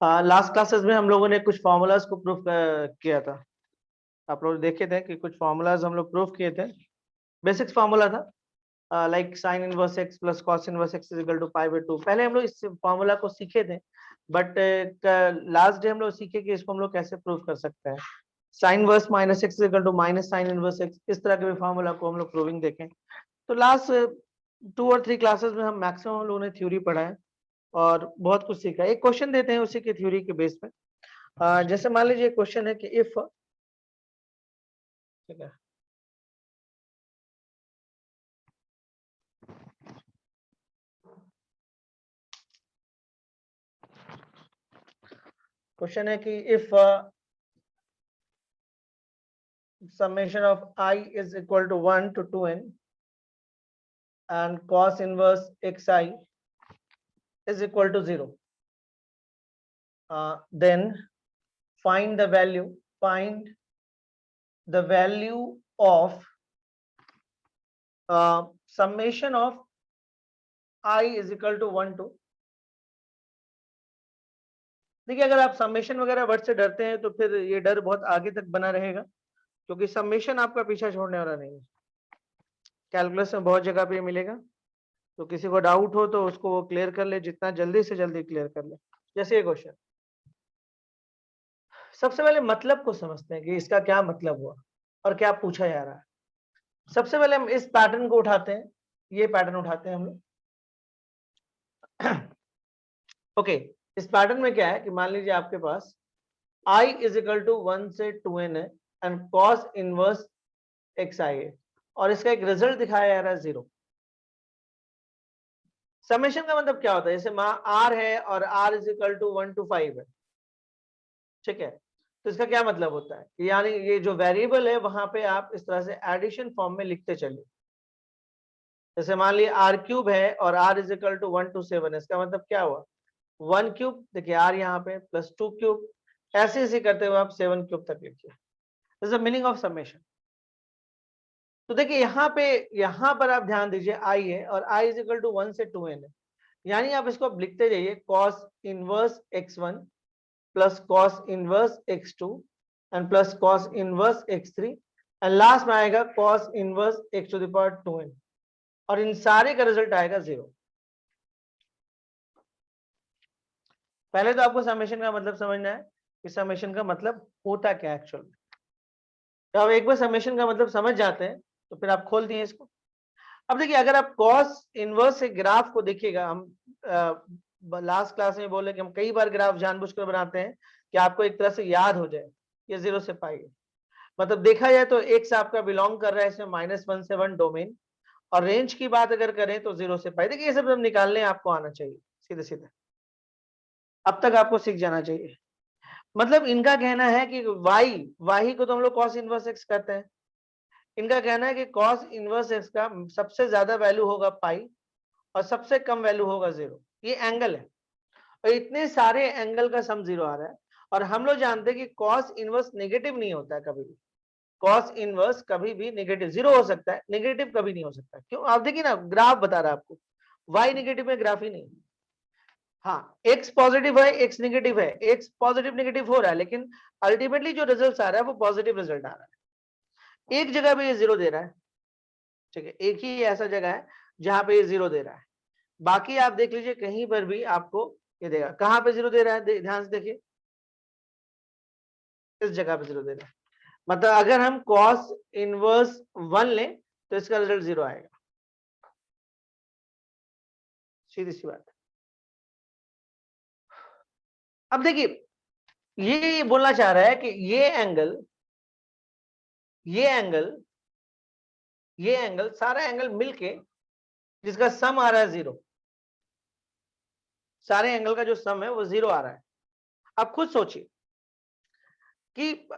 Last classes में हम लोगों ने कुछ फॉर्मूलाज को प्रूफ किया था। आप लोग देखे थे कि कुछ फॉर्मूलाज हम लोग प्रूफ किए थे। बेसिक्स फॉर्मूला था like sine inverse x plus cos inverse x is equal to pi by 2। पहले हम लोग इस फॉर्मूला को सीखे थे, बट लास्ट डे हम लोग सीखे कि इसको हम लोग कैसे प्रूफ कर सकते हैं। Sine inverse minus x is equal to minus sine inverse x, इस तरह के भी फॉर्मूला को हम लोग प्रूविंग देखें। तो लास्ट 2 और 3 क्लासेस में हम मैक्सिमम हम लोगों ने थ्योरी पढ़ा है और बहुत कुछ सीखा है। एक क्वेश्चन देते हैं उसी की थ्योरी के बेस पे। जैसे मान लीजिए क्वेश्चन है कि इफ, ठीक है, क्वेश्चन है कि if summation of I is equal to 1 to 2n and cos inverse xi is equal to 0, then find the value of summation of I is equal to 1 to। देखिए, अगर आप summation वगैरह word से डरते हैं तो फिर ये डर बहुत आगे तक बना रहेगा, क्योंकि समेशन आपका पीछा छोड़ने वाला नहीं है। कैलकुलस में बहुत जगह पे ये मिलेगा, तो किसी को डाउट हो तो उसको वो क्लियर कर ले, जितना जल्दी से जल्दी क्लियर कर ले। जैसे ये क्वेश्चन, सबसे पहले मतलब को समझते हैं कि इसका क्या मतलब हुआ और क्या पूछा जा रहा है। सबसे पहले हम इस पैटर्न को उठाते हैं, ये पैटर्न उठाते हैं हम लोग। ओके, इस पैटर्न में क्या है कि मान लीजिए आपके पास I इज इक्वल टू 1 से 2n है एंड cos इनवर्स xi है, और इसका एक रिजल्ट दिखाया जा रहा है 0। समेशन का मतलब क्या होता है? जैसे r है और r is equal to 1 to 5 है, ठीक है, तो इसका क्या मतलब होता है? यानी ये जो वेरिएबल है वहां पे आप इस तरह से एडिशन फॉर्म में लिखते चलिए। जैसे मान लीजिए r क्यूब है और r is equal to 1 to 7 है, इसका मतलब क्या हुआ? 1 क्यूब, देखिए r यहाँ पे, प्लस 2 क्यूब, ऐसे ऐसे करते हुए आप 7 क्यूब तक लिखिए। This is the meaning of summation. तो देखिए यहाँ पर आप ध्यान दीजिए, i है और i इज इक्वल टू 1 से 2n है, यानी आप इसको लिखते जाइए cos inverse x1 plus cos inverse x2 and plus cos inverse x3 and last में आएगा cos inverse x to the power 2n, और इन सारे का रिजल्ट आएगा 0। पहले तो आपको समेशन का मतलब समझना है कि समेशन का मतलब होता क्या एक्चुअल में। तो आप एक बार समेशन का मतलब समझ जाते हैं तो फिर आप खोल दिए इसको। अब देखिए, अगर आप कॉस इनवर्स से ग्राफ को देखिएगा, हम लास्ट क्लास में बोले कि हम कई बार ग्राफ जानबूझकर बनाते हैं कि आपको एक तरह से याद हो जाए, ये 0 से पाई है। मतलब देखा जाए तो एक्स आपका बिलोंग कर रहा है इसमें -1 से 1 डोमेन, और रेंज की बात अगर करें तो 0 से पाई। देखिए, ये सब निकालने आपको आना चाहिए सीधे सीधे, अब तक आपको सीख जाना चाहिए। मतलब इनका कहना है कि वाई को तो हम लोग कॉस इनवर्स एक्स कहते हैं, इनका कहना है कि कॉस इनवर्स एक्स का सबसे ज्यादा वैल्यू होगा पाई और सबसे कम वैल्यू होगा 0। ये एंगल है और इतने सारे एंगल का सम 0 आ रहा है, और हम लोग जानते हैं कि कॉस इनवर्स नेगेटिव नहीं होता है कभी भी। कॉस इनवर्स कभी भी नेगेटिव, 0 हो सकता है, नेगेटिव कभी नहीं हो सकता। क्यों? आप देखिए ना, ग्राफ बता रहा है आपको, वाई नेगेटिव में ग्राफ ही नहीं। हाँ, एक्स पॉजिटिव है, एक्स नेगेटिव है, एक्स पॉजिटिव नेगेटिव हो रहा है, लेकिन अल्टीमेटली जो रिजल्ट आ रहा है वो पॉजिटिव रिजल्ट आ रहा है। एक जगह पे ये 0 दे रहा है, ठीक है, एक ही ऐसा जगह है जहां पे ये 0 दे रहा है। बाकी आप देख लीजिए कहीं पर भी आपको ये देगा। कहां पे 0 दे रहा है? ध्यान से देखिए, इस जगह पे 0 दे रहा है। मतलब अगर हम cos इनवर्स 1 लें तो इसका रिजल्ट 0 आएगा, सीधी सी बात है। अब देखिए, ये बोलना चाह रहा है कि ये एंगल सारा एंगल मिलके जिसका सम आ रहा है 0, सारे एंगल का जो सम है वो 0 आ रहा है। अब खुद सोचिए कि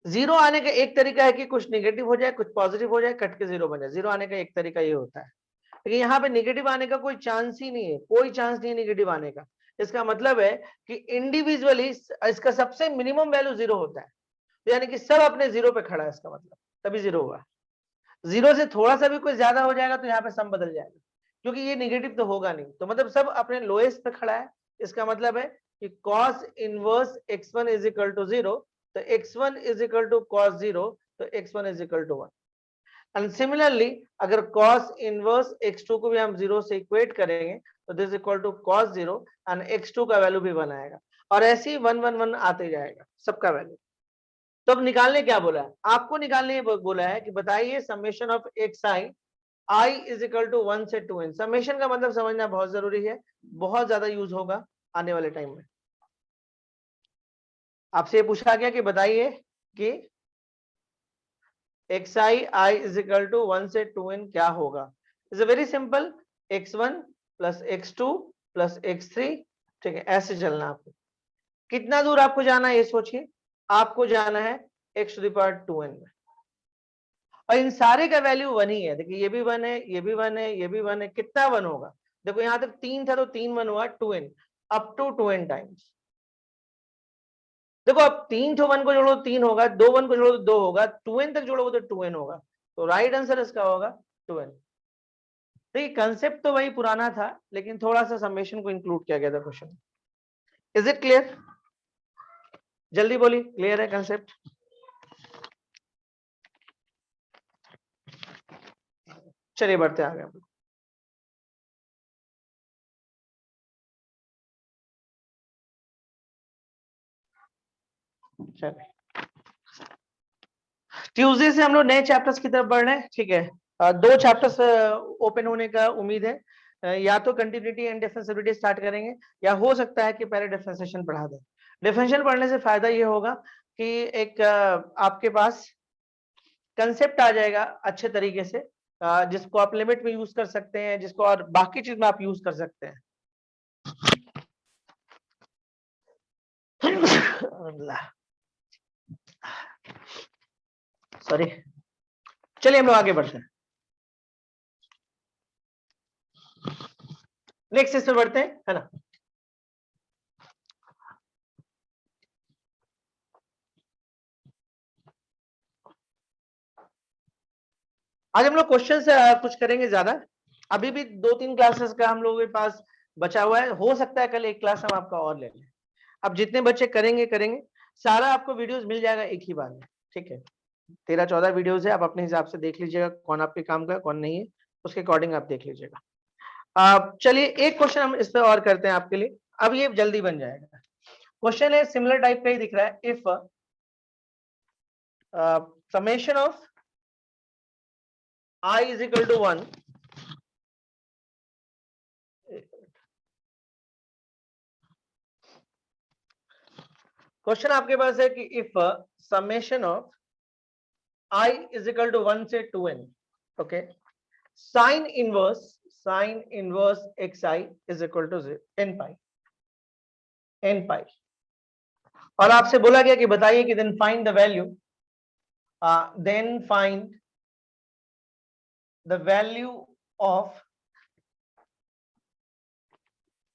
0 आने का एक तरीका है कि कुछ नेगेटिव हो जाए, कुछ पॉजिटिव हो जाए, कट के 0 बन जाए। 0 आने का एक तरीका ये होता है, लेकिन यहाँ पे नेगेटिव आने का कोई चांस ही नहीं है, कोई चांस नहीं है नेगेटिव आने का। इसका मतलब है कि इंडिविजुअली इसका सबसे मिनिमम वैल्यू 0 होता है, तो यानी कि सब अपने 0 पे खड़ा है, इसका मतलब तभी 0 हुआ। 0 से थोड़ा सा भी कोई ज्यादा हो जाएगा तो यहाँ पे सम बदल जाएगा, क्योंकि ये नेगेटिव तो होगा नहीं, तो मतलब सब अपने लोएस्ट पे खड़ा है। इसका मतलब है कि cos inverse x1 is equal to 0, तो x1 is equal to cos 0, तो x1 is equal to 1। And similarly अगर cos इनवर्स x2 को भी हम 0 से इक्वेट करेंगे तो this equal to cos 0 and x2 का वैल्यू भी 1 आएगा, और ऐसे ही 1 1 1 आते जाएगा सबका वैल्यू। तो अब निकालने क्या बोला है आपको, निकालने बोला है कि बताइए summation of xi i is equal to 1 से 2n। समेशन का मतलब समझना बहुत जरूरी है, बहुत ज्यादा यूज होगा आने वाले टाइम में। आपसे ये पूछा गया कि बताइए कि xi i is equal to 1 से 2n क्या होगा। इज वेरी सिंपल, x1 प्लस x2 प्लस x3, ठीक है, ऐसे चलना आपको। कितना दूर आपको जाना है ये सोचिए, आपको जाना है x to the power 2n में, और इन सारे का वैल्यू 1 ही है। देखिए ये भी 1 है, ये भी 1 है, ये भी 1 है, कितना 1 होगा, देखो यहां तक 3 था तो 3 1 हुआ 2n, up to 2n times. देखो अब 3 तो 1 को जोड़ो 3 होगा, 2 1 को जोड़ो तो 2 होगा, 2n तक जोड़ोगे तो 2n होगा, तो राइट आंसर इसका होगा 2n। देखिए कंसेप्ट तो वही पुराना था, लेकिन थोड़ा सा समेशन को इंक्लूड किया गया था क्वेश्चन में। Is it clear? जल्दी बोलिए, क्लियर है कंसेप्ट? चलिए बढ़ते आगे हम लोग। चलिए ट्यूसडे से हम लोग नए चैप्टर्स की तरफ बढ़ रहे हैं, ठीक है। 2 चैप्टर्स ओपन होने का उम्मीद है, या तो कंटिन्यूटी एंड डिफरेंशिएबिलिटी स्टार्ट करेंगे, या हो सकता है कि पहले डिफरेंशिएशन पढ़ा दें। डिफरेंशियल पढ़ने से फायदा ये होगा कि एक आपके पास कंसेप्ट आ जाएगा अच्छे तरीके से, जिसको आप लिमिट में यूज कर सकते हैं, जिसको और बाकी चीज में आप यूज कर सकते हैं। सॉरी, चलिए हम लोग आगे बढ़ते हैं, नेक्स्ट इसमें बढ़ते हैं, है ना। आज हम लोग क्वेश्चन से कुछ करेंगे ज्यादा, अभी भी 2-3 क्लासेस का हम लोगों के पास बचा हुआ है, हो सकता है कल एक क्लास हम आपका और ले लें। अब जितने बच्चे करेंगे करेंगे, सारा आपको वीडियोस मिल जाएगा एक ही बार में, ठीक है। 13-14 वीडियोस है, आप अपने हिसाब से देख लीजिएगा कौन आपके काम का है कौन नहीं है, उसके अकॉर्डिंग आप देख लीजिएगा। चलिए एक क्वेश्चन हम इस पर और करते हैं आपके लिए, अब ये जल्दी बन जाएगा। क्वेश्चन है सिमिलर टाइप का ही दिख रहा है, if summation of i is equal to 1, question आपके पास है कि if summation of i is equal to 1 से 2n, okay, sine inverse xi is equal to n pi, और आपसे बोला गया कि बताइए कि then find the value, of,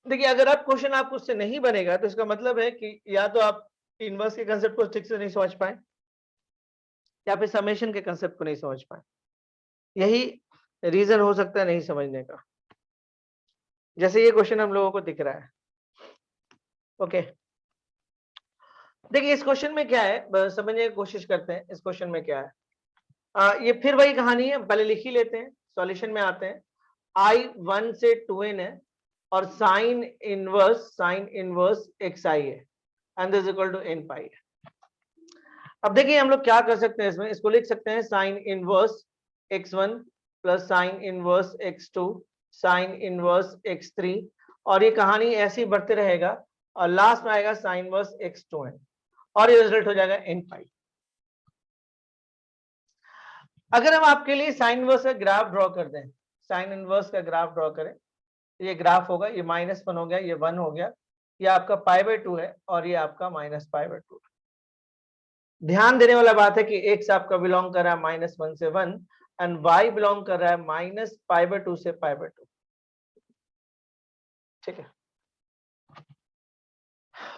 देखिए अगर आप क्वेश्चन आपको उससे नहीं बनेगा तो इसका मतलब है कि या तो आप इनवर्स के कंसेप्ट को ठीक से नहीं समझ पाए, या फिर समेशन के कंसेप्ट को नहीं समझ पाए, यही रीजन हो सकता है नहीं समझने का। जैसे ये क्वेश्चन हम लोगों को दिख रहा है, ओके। देखिए इस क्वेश्चन में क्या है, समझने की कोशिश करते हैं इस क्वेश्चन में क्या है। ये फिर वही कहानी है, पहले लिख ही लेते हैं, सॉल्यूशन में आते हैं। i 1 से 2n है और साइन इनवर्स xi है, and this equal to n pi है। अब देखिए हम लोग क्या कर सकते हैं इसमें, इसको लिख सकते हैं sine inverse x1 plus sine inverse x2 sine inverse x3, और ये कहानी ऐसे ही बढ़ते रहेगा और लास्ट में आएगा साइन इनवर्स x2n, और ये रिजल्ट हो जाएगा n पाई। अगर हम आपके लिए साइन इनवर्स का ग्राफ ड्रॉ कर दें, साइन इनवर्स का ग्राफ ड्रॉ करें, ये ग्राफ होगा, ये -1 हो गया, ये 1 हो गया, ये आपका π/2 है और ये आपका -π/2। ध्यान देने वाला बात है कि x आपका बिलोंग कर रहा है -1 से 1 एंड y बिलोंग कर रहा है -π/2 से π/2, ठीक है,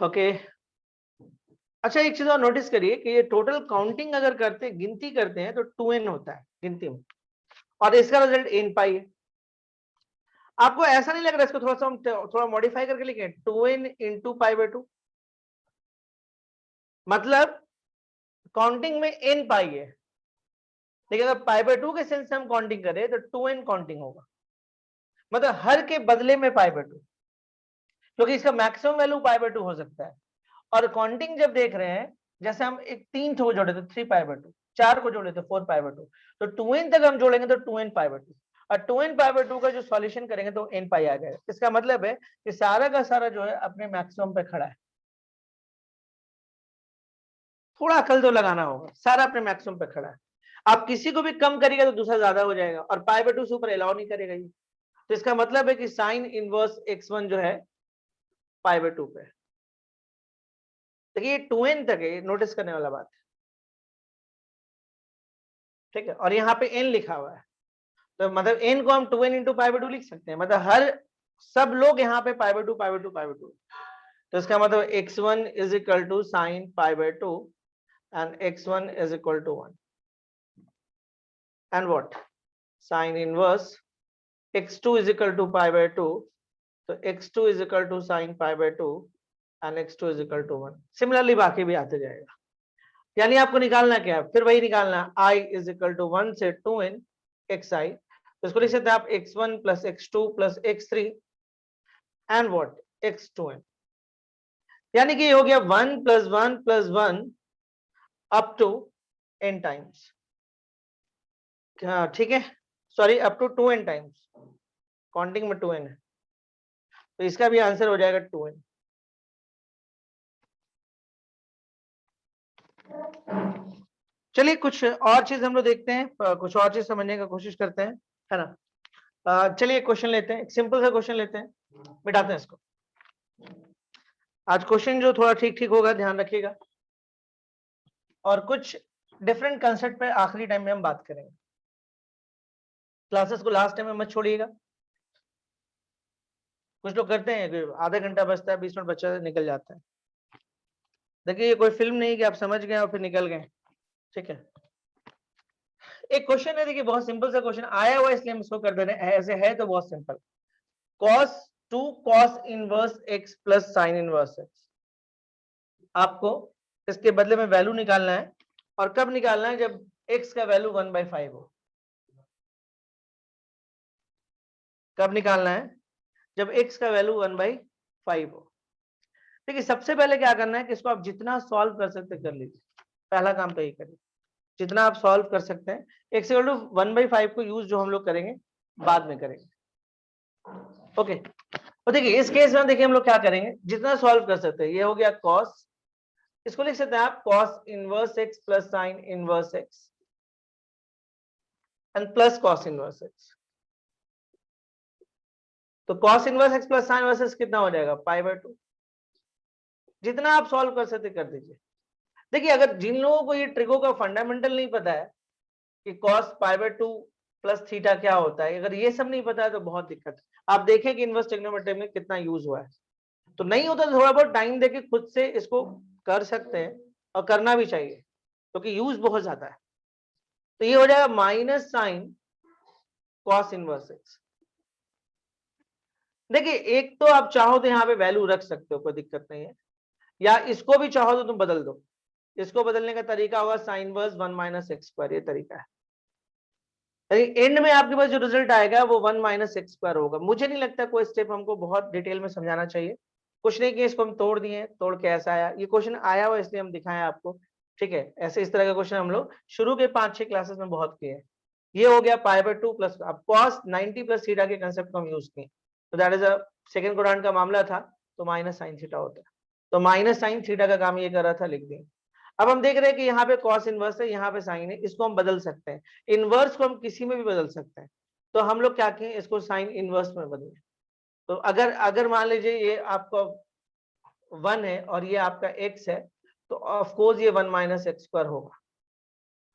ओके। अच्छा एक चीज और नोटिस करिए कि ये टोटल काउंटिंग अगर करते गिनती करते हैं तो 2n होता है गिनती में, और इसका रिजल्ट n पाई है। आपको ऐसा नहीं लग रहा, इसको थोड़ा सा हम थोड़ा मॉडिफाई करके लिखें, 2n इंटू पाई बाई 2, मतलब काउंटिंग में n पाई है, लेकिन अगर पाई बाई 2 के सेंस से हम काउंटिंग करें तो 2n काउंटिंग होगा, मतलब हर के बदले में पाई बाई 2, क्योंकि इसका मैक्सिमम वैल्यू पाई बाई 2 हो सकता है। और काउंटिंग जब देख रहे हैं, जैसे हम एक 3 को जोड़े तो 3 पाई बाई 2, 4 को जोड़े तो 4 पाई बाई 2, तो 2n तक हम जोड़ेंगे तो 2n पाई बाई 2, और 2n पाई बाई 2 का जो सॉल्यूशन करेंगे तो n पाई आ जाएगा। इसका मतलब है कि सारा का सारा जो है अपने मैक्सिमम पे खड़ा है। थोड़ा अकल तो लगाना होगा, सारा अपने मैक्सिमम पे खड़ा है। आप किसी को भी कम करिएगा तो दूसरा ज्यादा हो जाएगा, और पाई बाई 2 से ऊपर अलाउ नहीं करेगा ये। तो इसका मतलब है कि साइन इनवर्स x1 जो है पाई बाई 2 पे। देखिए ये 2n तक है, नोटिस करने वाला बात है, ठीक है। और यहाँ पे n लिखा हुआ है, तो मतलब n को हम 2n इंटू पाई बाई 2 लिख सकते हैं, मतलब हर सब लोग यहाँ पे pi by 2 pi by 2 pi by 2। तो इसका मतलब x1 is equal to sine pi by 2 and x1 is equal to 1 and what sine inverse x2 is equal to pi by 2, तो x2 is equal to sine pi by 2 and x2 is equal to 1। Similarly बाकी भी आते जाएगा। यानी आपको निकालना क्या है, फिर वही निकालना, i इज इक्वल टू 1 से 2n xi, तो इसको लिख सकते हैं आप x1 प्लस x2 प्लस x3 एंड व्हाट x2n, यानी कि ये हो गया 1 plus 1 plus 1 up to n times, ठीक है, sorry up to 2n times, counting में 2n है, तो इसका भी आंसर हो जाएगा 2n। चलिए कुछ और चीज हम लोग देखते हैं, कुछ और चीज समझने का कोशिश करते हैं, है ना। चलिए क्वेश्चन लेते हैं, एक सिंपल सा क्वेश्चन लेते हैं, मिटाते हैं इसको। आज क्वेश्चन जो थोड़ा ठीक ठीक होगा, ध्यान रखिएगा, और कुछ डिफरेंट कंसेप्ट पे आखिरी टाइम में हम बात करेंगे। क्लासेस को लास्ट टाइम में मत छोड़िएगा। कुछ लोग करते हैं कि आधा घंटा बचता है, 20 मिनट बच्चा निकल जाता है। देखिए ये कोई फिल्म नहीं कि आप समझ गए और फिर निकल गए, ठीक है। एक क्वेश्चन है, देखिए बहुत सिंपल सा क्वेश्चन आया हुआ है, इसलिए हम इसको कर दे रहे हैं, ऐसे है तो बहुत simple. cos 2 cos inverse x plus sine inverse x, आपको इसके बदले में वैल्यू निकालना है, और कब निकालना है, जब x का वैल्यू 1/5 हो। कब निकालना है, जब x का वैल्यू 1/5 हो। देखिए सबसे पहले क्या करना है कि इसको आप जितना सॉल्व कर सकते कर लीजिए, पहला काम तो यही करिए, जितना आप सॉल्व कर सकते हैं। x इक्वल टू 1/5 को यूज जो हम लोग करेंगे बाद में करेंगे, ओके। और देखिए इस केस में देखिए हम लोग क्या करेंगे, जितना सॉल्व कर सकते हैं। ये हो गया cos, इसको लिख सकते हैं आप cos inverse x plus sine inverse x and plus cos inverse x। तो cos inverse x plus sine inverse x कितना हो जाएगा, पाई बाई 2। जितना आप सॉल्व कर सकते कर दीजिए। देखिए अगर जिन लोगों को ये ट्रिको का फंडामेंटल नहीं पता है कि cos pi by 2 plus theta क्या होता है, अगर ये सब नहीं पता है तो बहुत दिक्कत है। आप देखें कि इनवर्स ट्रिग्नोमेट्री में कितना यूज हुआ है, तो नहीं होता तो थोड़ा बहुत टाइम देके खुद से इसको कर सकते हैं, और करना भी चाहिए क्योंकि तो यूज बहुत ज्यादा है। तो ये हो जाएगा minus sine cos inverse x. देखिए एक तो आप चाहो तो यहाँ पे वैल्यू रख सकते हो, कोई दिक्कत नहीं है, या इसको भी चाहो तो तुम बदल दो। इसको बदलने का तरीका होगा sine verse 1 minus x square, ये तरीका है। एंड में आपके पास जो रिजल्ट आएगा वो 1 माइनस एक्स स्क्वायर होगा। मुझे नहीं लगता कोई स्टेप हमको बहुत डिटेल में समझाना चाहिए, कुछ नहीं किया, इसको हम तोड़ दिए, तोड़ के ऐसा आया। ये क्वेश्चन आया हुआ इसलिए हम दिखाएं आपको, ठीक है। ऐसे इस तरह का क्वेश्चन हम लोग शुरू के 5-6 क्लासेस में बहुत किए हैं। ये हो गया पाई बाई 2 प्लस, अब cos 90 प्लस थीटा के कंसेप्ट को हम यूज किए, तो that is a second quadrant का मामला था, तो माइनस साइन थीटा होता है, तो माइनस साइन थीटा का काम ये कर रहा था, लिख दिए। अब हम देख रहे हैं कि यहाँ पे cos इनवर्स है, यहाँ पे साइन है, इसको हम बदल सकते हैं। इनवर्स को हम किसी में भी बदल सकते हैं, तो हम लोग क्या किए, इसको साइन इनवर्स में बदले। तो अगर अगर मान लीजिए ये आपका 1 है और ये आपका x है, तो ऑफ कोर्स ये 1 माइनस एक्स स्क्वायर होगा।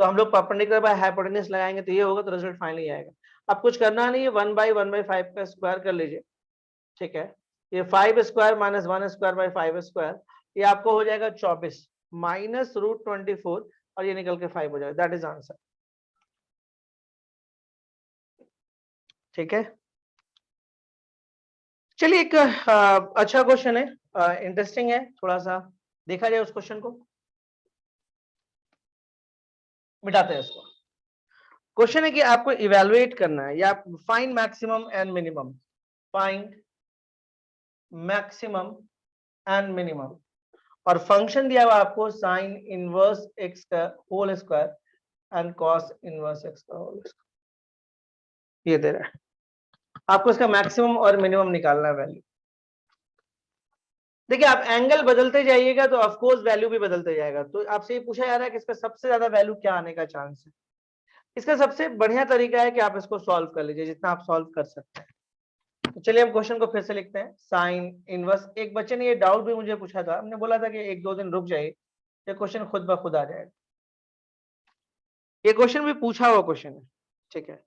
तो हम लोग परपेंडिकुलर बाय हाइपोटेन्यूज लगाएंगे तो ये होगा, तो रिजल्ट फाइनली आएगा। अब कुछ करना नहीं है, 1/1/5 का स्क्वायर कर लीजिए, ठीक है। ये 5 square minus 1 square by 5 square, ये आपको हो जाएगा 24 माइनस रूट 24, और ये निकल के 5 हो जाएगा, दैट इज आंसर, ठीक है। चलिए एक अच्छा क्वेश्चन है, इंटरेस्टिंग है, थोड़ा सा देखा जाए उस क्वेश्चन को। मिटाते हैं इसको। क्वेश्चन है कि आपको इवेलुएट करना है या find maximum and minimum, find maximum and minimum, और फंक्शन दिया हुआ आपको साइन इनवर्स एक्स का whole square and cos inverse x का होल स्क्वायर, ये दे रहा है आपको। इसका मैक्सिमम और मिनिमम निकालना है वैल्यू। देखिए आप एंगल बदलते जाइएगा तो ऑफ कोर्स वैल्यू भी बदलते जाएगा। तो आपसे ये पूछा जा रहा है कि इसका सबसे ज्यादा वैल्यू क्या आने का चांस है। इसका सबसे बढ़िया तरीका है कि आप इसको सॉल्व कर लीजिए जितना आप सॉल्व कर सकते हैं। तो चलिए हम क्वेश्चन को फिर से लिखते हैं। साइन इनवर्स, एक बच्चे ने ये डाउट भी मुझे पूछा था, हमने बोला था कि एक दो दिन रुक जाइए, ये क्वेश्चन खुद ब खुद आ जाएगा। ये क्वेश्चन भी पूछा हुआ क्वेश्चन है, ठीक है।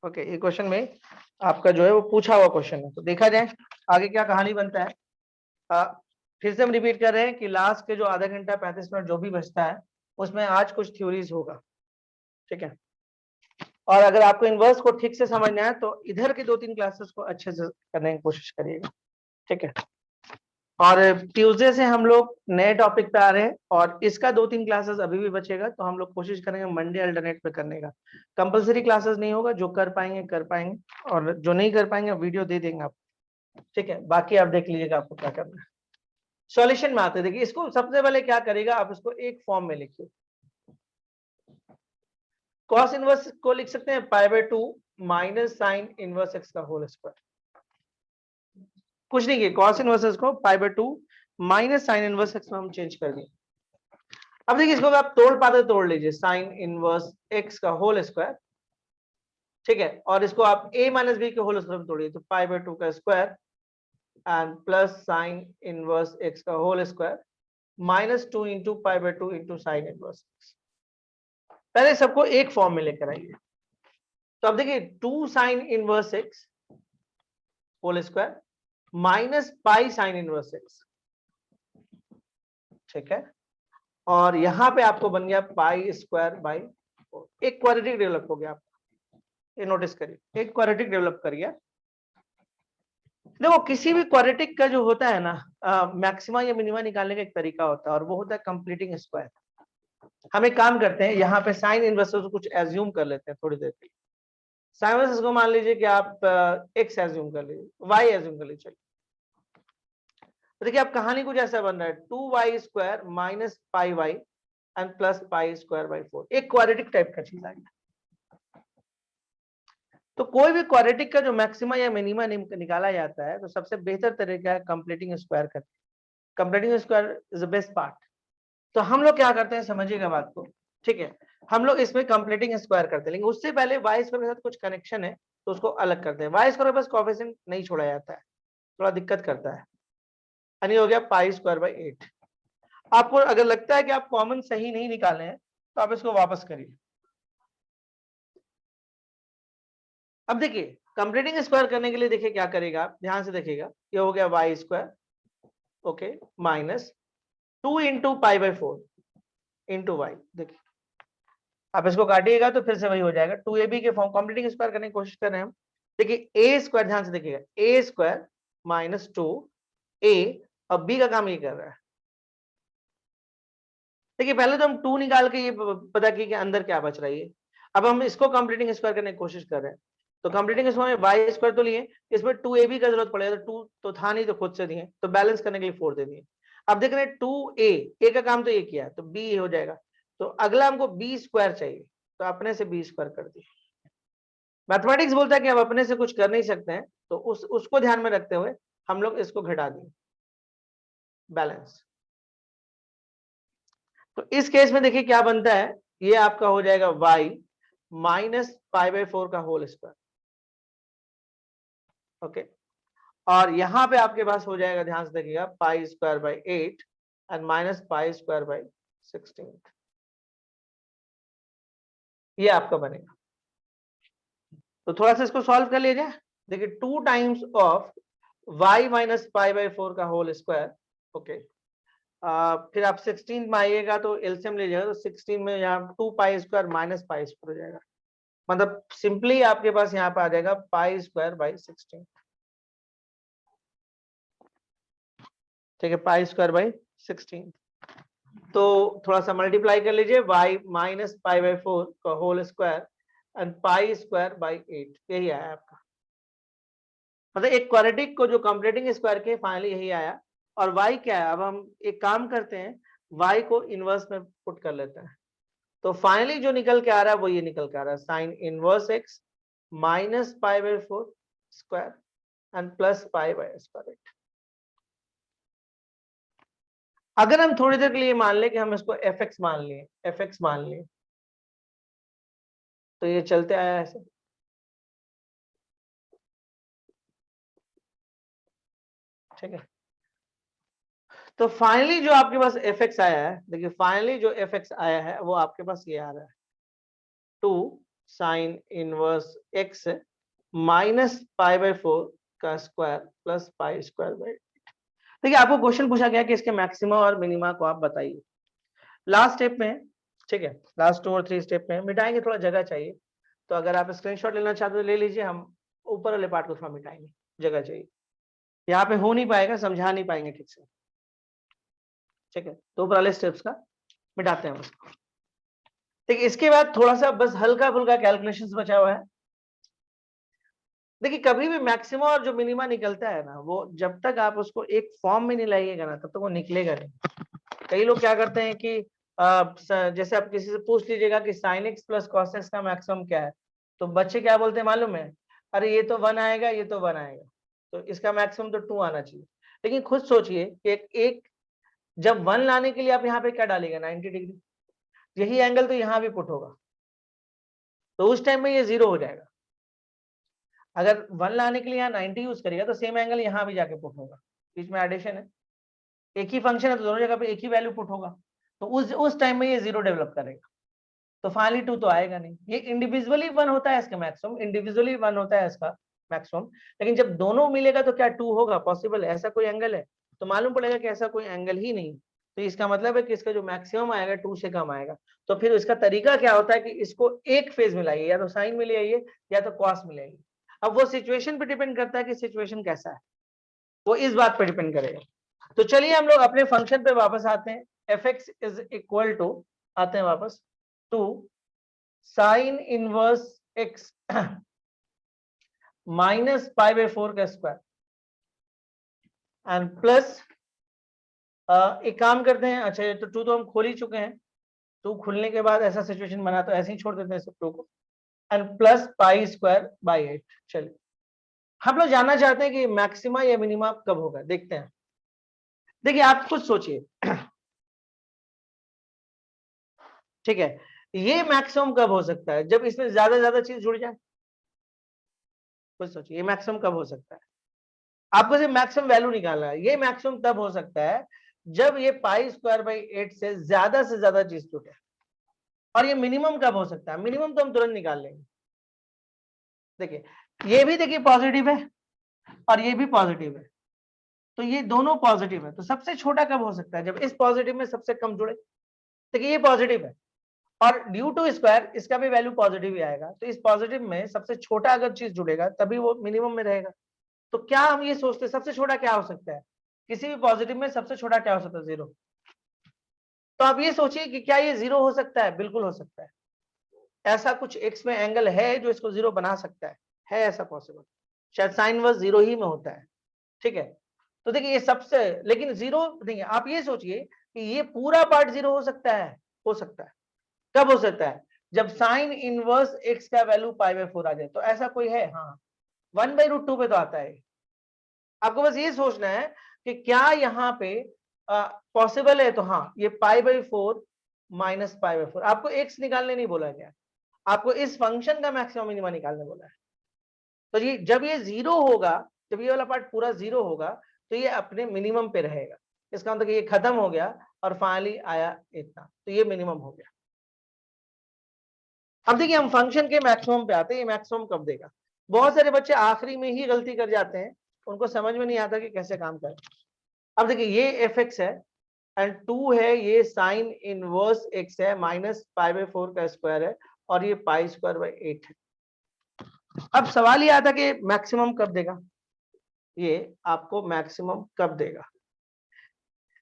ओके, ये क्वेश्चन में आपका जो है वो पूछा हुआ क्वेश्चन है। तो देखा जाए आगे क्या कहानी बनता है। फिर से हम रिपीट कर रहे हैं कि लास्ट के जो आधा घंटा 35 मिनट जो भी बचता है उसमें आज कुछ थ्योरीज होगा, ठीक है। और अगर आपको इनवर्स को ठीक से समझना है तो इधर के 2-3 क्लासेस को अच्छे से करने की कोशिश करिएगा, ठीक है। और ट्यूसडे से हम लोग नए टॉपिक पे आ रहे हैं और इसका 2-3 क्लासेस अभी भी बचेगा, तो हम लोग कोशिश करेंगे मंडे अल्टरनेट पे करने का। कंपलसरी क्लासेस नहीं होगा, जो कर पाएंगे कर पाएंगे और जो नहीं कर पाएंगे वीडियो दे देंगे आप, ठीक है। बाकी आप देख लीजिएगा आपको क्या करना है। सॉल्यूशन में आते हैं। देखिए इसको सबसे पहले क्या करेगा, आप इसको एक फॉर्म में लिखिए। कॉस इनवर्स को लिख सकते हैं π/2 माइनस साइन इनवर्स एक्स का होल स्क्वायर। कुछ नहीं किया, कॉस इनवर्स को π/2 माइनस साइन इनवर्स एक्स में हम चेंज कर दिए। अब देखिए इसको आप तोड़ पाते तोड़ लीजिए, साइन इनवर्स एक्स का होल स्क्वायर, ठीक है। और इसको आप a माइनस बी के होल स्क्वायर में तोड़िए, तो π/2 का square and plus sine inverse x का whole square minus 2 into π/2 into sine inverse x. पहले सबको एक फॉर्म में लेकर आइए। तो अब देखिए 2 sine inverse x whole square minus pi sine inverse x, ठीक है। और यहां पे आपको बन गया पाई स्क्वायर बाई 4। एक क्वाड्रेटिक डेवलप हो गया आपका, ये नोटिस करिए, एक क्वाड्रेटिक डेवलप कर गया। देखो किसी भी क्वाड्रेटिक का जो होता है ना, मैक्सिमा या मिनिमा निकालने का एक तरीका होता है और वो होता है कंप्लीटिंग स्क्वायर। हम एक काम करते हैं, यहाँ पे साइन इनवर्स को कुछ एज्यूम कर लेते हैं थोड़ी देर के लिए। साइन इनवर्स को मान लीजिए कि आप एक्स एज्यूम कर लीजिए, वाई एज्यूम कर लीजिए। तो देखिए अब कहानी कुछ ऐसा बन रहा है, 2y square minus pi y and plus pi square by 4। एक क्वाड्रेटिक टाइप का चीज आ गया। तो कोई भी क्वाड्रेटिक का जो मैक्सिमा या मिनिमा निकाला जाता है तो सबसे बेहतर तरीका है कंप्लीटिंग स्क्वायर करना। Completing square is the best part. तो हम लोग क्या करते हैं, समझिएगा बात को, ठीक है। हम लोग इसमें कंप्लीटिंग स्क्वायर करते हैं, लेकिन उससे पहले वाई स्क्वायर के साथ कुछ कनेक्शन है तो उसको अलग करते हैं। वाई स्क्वायर के पास कोएफिशिएंट नहीं छोड़ा जाता है, थोड़ा दिक्कत करता है। यानी हो गया पाई स्क्वायर बाई 8। आपको अगर लगता है कि आप कॉमन सही नहीं निकाले हैं तो आप इसको वापस करिए। अब देखिए कंप्लीटिंग स्क्वायर करने के लिए देखिए क्या करेगा, ध्यान से देखिएगा। ये हो गया y square, okay, minus 2 into pi by 4 into y. देखिए आप इसको काटिएगा तो फिर से वही हो जाएगा, 2ab के फॉर्म। कंप्लीटिंग स्क्वायर करने की कोशिश कर रहे हैं हम। देखिए ए स्क्वायर, ध्यान से देखिएगा, ए स्क्वायर माइनस 2a, अब बी का काम ये कर रहा है। देखिए पहले तो हम 2 निकाल के ये पता किया कि अंदर क्या बच रहा है। अब हम इसको कंप्लीटिंग स्क्वायर करने की कोशिश कर रहे हैं। तो कंप्लीटिंग स्क्वायर में वाई स्क्वायर तो लिए, इसमें 2ab का जरूरत पड़ेगा, तो 2 तो था नहीं तो खुद से दिए, तो बैलेंस करने के लिए 4 दे दिए। अब देख रहे हैं 2a का काम तो ये किया, तो b हो जाएगा। तो अगला हमको b स्क्वायर चाहिए, तो अपने से b स्क्वायर कर दिए। मैथमेटिक्स बोलता है कि हम अपने से कुछ कर नहीं सकते हैं, तो उसको ध्यान में रखते हुए हम लोग इसको घटा दिए, बैलेंस। तो इस केस में देखिए क्या बनता है, ये आपका हो जाएगा y माइनस पाई बाई 4 का होल स्क्वायर, ओके। और यहां पे आपके पास हो जाएगा, ध्यान से देखिएगा, पाई square by 8 and minus pi square by 16। ये आपका बनेगा। तो थोड़ा सा इसको सॉल्व कर लीजिए। देखिए 2 times of y minus pi by 4 का होल स्क्वायर, ओके। फिर आप 16 में आइएगा तो एलसीएम लीजिएगा, तो 16 में यहाँ 2 pi square minus pi square हो जाएगा। मतलब सिंपली आपके पास यहाँ पे आ जाएगा पाई स्क्वायर बाई 16। ठीक है, पाई स्क्वायर बाई 16। तो थोड़ा सा मल्टीप्लाई कर लीजिए, y माइनस पाई बाई 4 का whole square and pi square by 8, यही आया आपका। मतलब एक क्वाड्रेटिक को जो कंप्लीटिंग स्क्वायर के फाइनली यही आया। और y क्या है, अब हम एक काम करते हैं, y को इनवर्स में पुट कर लेते हैं। तो फाइनली जो निकल के आ रहा है वो ये निकल के आ रहा है, sign inverse x minus pi by 4 square and plus pi by square 8। अगर हम थोड़ी देर के लिए मान लें कि हम इसको fx मान लिए, fx मान लिए, तो ये चलते आया ऐसे। ठीक है, तो फाइनली जो आपके पास fx आया है, देखिए फाइनली जो fx आया है वो आपके पास ये आ रहा है 2 sine inverse x minus pi by 4 का square plus pi square by. देखिए आपको क्वेश्चन पूछा गया कि इसके मैक्सिमा और मिनिमा को आप बताइए। लास्ट स्टेप में, ठीक है, लास्ट 2 और 3 स्टेप में मिटाएंगे, थोड़ा जगह चाहिए, तो अगर आप स्क्रीनशॉट लेना चाहते हो ले लीजिए, हम ऊपर वाले पार्ट को थोड़ा मिटाएंगे, जगह चाहिए, यहाँ पे हो नहीं पाएगा, समझा नहीं पाएंगे ठीक से। ठीक है, तो ऊपर वाले स्टेप्स का मिटाते हैं उसको। देखिए इसके बाद थोड़ा सा बस हल्का फुल्का कैलकुलेशंस बचा हुआ है। देखिए कभी भी मैक्सिमा और जो मिनिमा निकलता है ना, वो जब तक आप उसको एक फॉर्म में नहीं लाइएगा ना, तब तक वो निकलेगा नहीं। कई लोग क्या करते हैं कि जैसे आप किसी से पूछ लीजिएगा कि sine x plus cos x का मैक्सिमम क्या है, तो बच्चे क्या बोलते हैं मालूम है, अरे ये तो 1 आएगा, ये तो 1 आएगा, तो इसका मैक्सिमम तो 2 आना चाहिए। लेकिन खुद सोचिए कि एक जब 1 लाने के लिए आप यहाँ पे क्या डालेगा, 90 डिग्री, यही एंगल तो यहाँ भी पुट होगा, तो उस टाइम में ये 0 हो जाएगा। अगर 1 लाने के लिए यहाँ 90 यूज करेगा तो सेम एंगल यहाँ भी जाके पुट होगा, बीच में एडिशन है, एक ही फंक्शन है तो दोनों जगह पे एक ही वैल्यू पुट होगा, तो उस टाइम में ये 0 डेवलप करेगा, तो फाइनली 2 तो आएगा नहीं। ये इंडिविजुअली 1 होता है इसका मैक्सिमम, इंडिविजुअली 1 होता है इसका मैक्सिमम, लेकिन जब दोनों मिलेगा तो क्या 2 होगा, पॉसिबल है, ऐसा कोई एंगल है, तो मालूम पड़ेगा कि ऐसा कोई एंगल ही नहीं। तो इसका मतलब है कि इसका जो मैक्सिमम आएगा 2 से कम आएगा। तो फिर इसका तरीका क्या होता है कि इसको एक फेज में लाइए, या तो साइन में ले आइए या तो कॉस में ले आइए। अब वो सिचुएशन पे डिपेंड करता है कि सिचुएशन कैसा है, वो इस बात पे डिपेंड करेगा। तो चलिए हम लोग अपने फंक्शन पे वापस आते हैं, f x is equal to, आते हैं वापस, two sine inverse x minus pi by 4 का स्क्वायर एंड प्लस, एक काम करते हैं, अच्छा तो 2 तो हम खोल ही चुके हैं, 2 खुलने के बाद ऐसा सिचुएशन बना तो ऐसे ही छोड़ देते हैं सब 2 को, and plus pi square by 8। चलिए हम लोग जानना चाहते हैं कि मैक्सिमा या मिनिमा कब होगा, देखते हैं। देखिए आप खुद सोचिए, ठीक है, ये मैक्सिमम कब हो सकता है, जब इसमें ज्यादा चीज जुड़ जाए। खुद सोचिए ये मैक्सिमम कब हो सकता है, आपको सिर्फ मैक्सिमम वैल्यू निकालना है। ये मैक्सिमम तब हो सकता है जब ये पाई स्क्वायर बाई 8 से ज्यादा चीज जुटे। और ये मिनिमम कब हो सकता है, मिनिमम तो हम तुरंत निकाल लेंगे। देखिए ये भी देखिए पॉजिटिव है और ये भी पॉजिटिव है, तो ये दोनों पॉजिटिव है, तो सबसे छोटा कब हो सकता है, जब इस पॉजिटिव में सबसे कम जुड़े। देखिए ये पॉजिटिव है और ड्यू टू स्क्वायर इसका भी वैल्यू पॉजिटिव ही आएगा, तो इस पॉजिटिव में सबसे छोटा अगर चीज जुड़ेगा तभी वो मिनिमम में रहेगा। तो क्या हम ये सोचते हैं सबसे छोटा क्या हो सकता है, किसी भी पॉजिटिव में सबसे छोटा क्या हो सकता है, 0। तो आप ये सोचिए कि क्या ये 0 हो सकता है, बिल्कुल हो सकता है। ऐसा कुछ एक्स में एंगल है जो इसको 0 बना सकता है ऐसा पॉसिबल, शायद साइन वर्स 0 ही में होता है। ठीक है, तो देखिए ये सबसे, लेकिन 0 देखिए आप ये सोचिए कि ये पूरा पार्ट 0 हो सकता है, हो सकता है। कब हो सकता है, जब साइन इनवर्स एक्स का वैल्यू पाई बाई 4 आ जाए, तो ऐसा कोई है, हाँ 1/√2 पे तो आता है। आपको बस ये सोचना है कि क्या यहाँ पे पॉसिबल है, तो हाँ ये पाई बाई 4 माइनस पाई बाई 4, आपको एक्स निकालने नहीं बोला गया, आपको इस फंक्शन का मैक्सिमम मिनिमा निकालने बोला है। तो ये जब ये 0 होगा, जब ये वाला पार्ट पूरा 0 होगा, तो ये अपने मिनिमम पे रहेगा, इसका मतलब ये खत्म हो गया और फाइनली आया इतना, तो ये मिनिमम हो गया। अब देखिए हम फंक्शन के मैक्सिमम पे आते हैं, ये मैक्सिमम कब देगा। बहुत सारे बच्चे आखिरी में ही गलती कर जाते हैं, उनको समझ में नहीं आता कि कैसे काम करें। अब देखिए ये एफ एक्स है एंड 2 है, ये साइन इनवर्स एक्स है माइनस पाई बाई 4 का स्क्वायर है, और ये पाई स्क्वायर बाई 8 है। अब सवाल ये आता कि मैक्सिमम कब देगा, ये आपको मैक्सिमम कब देगा।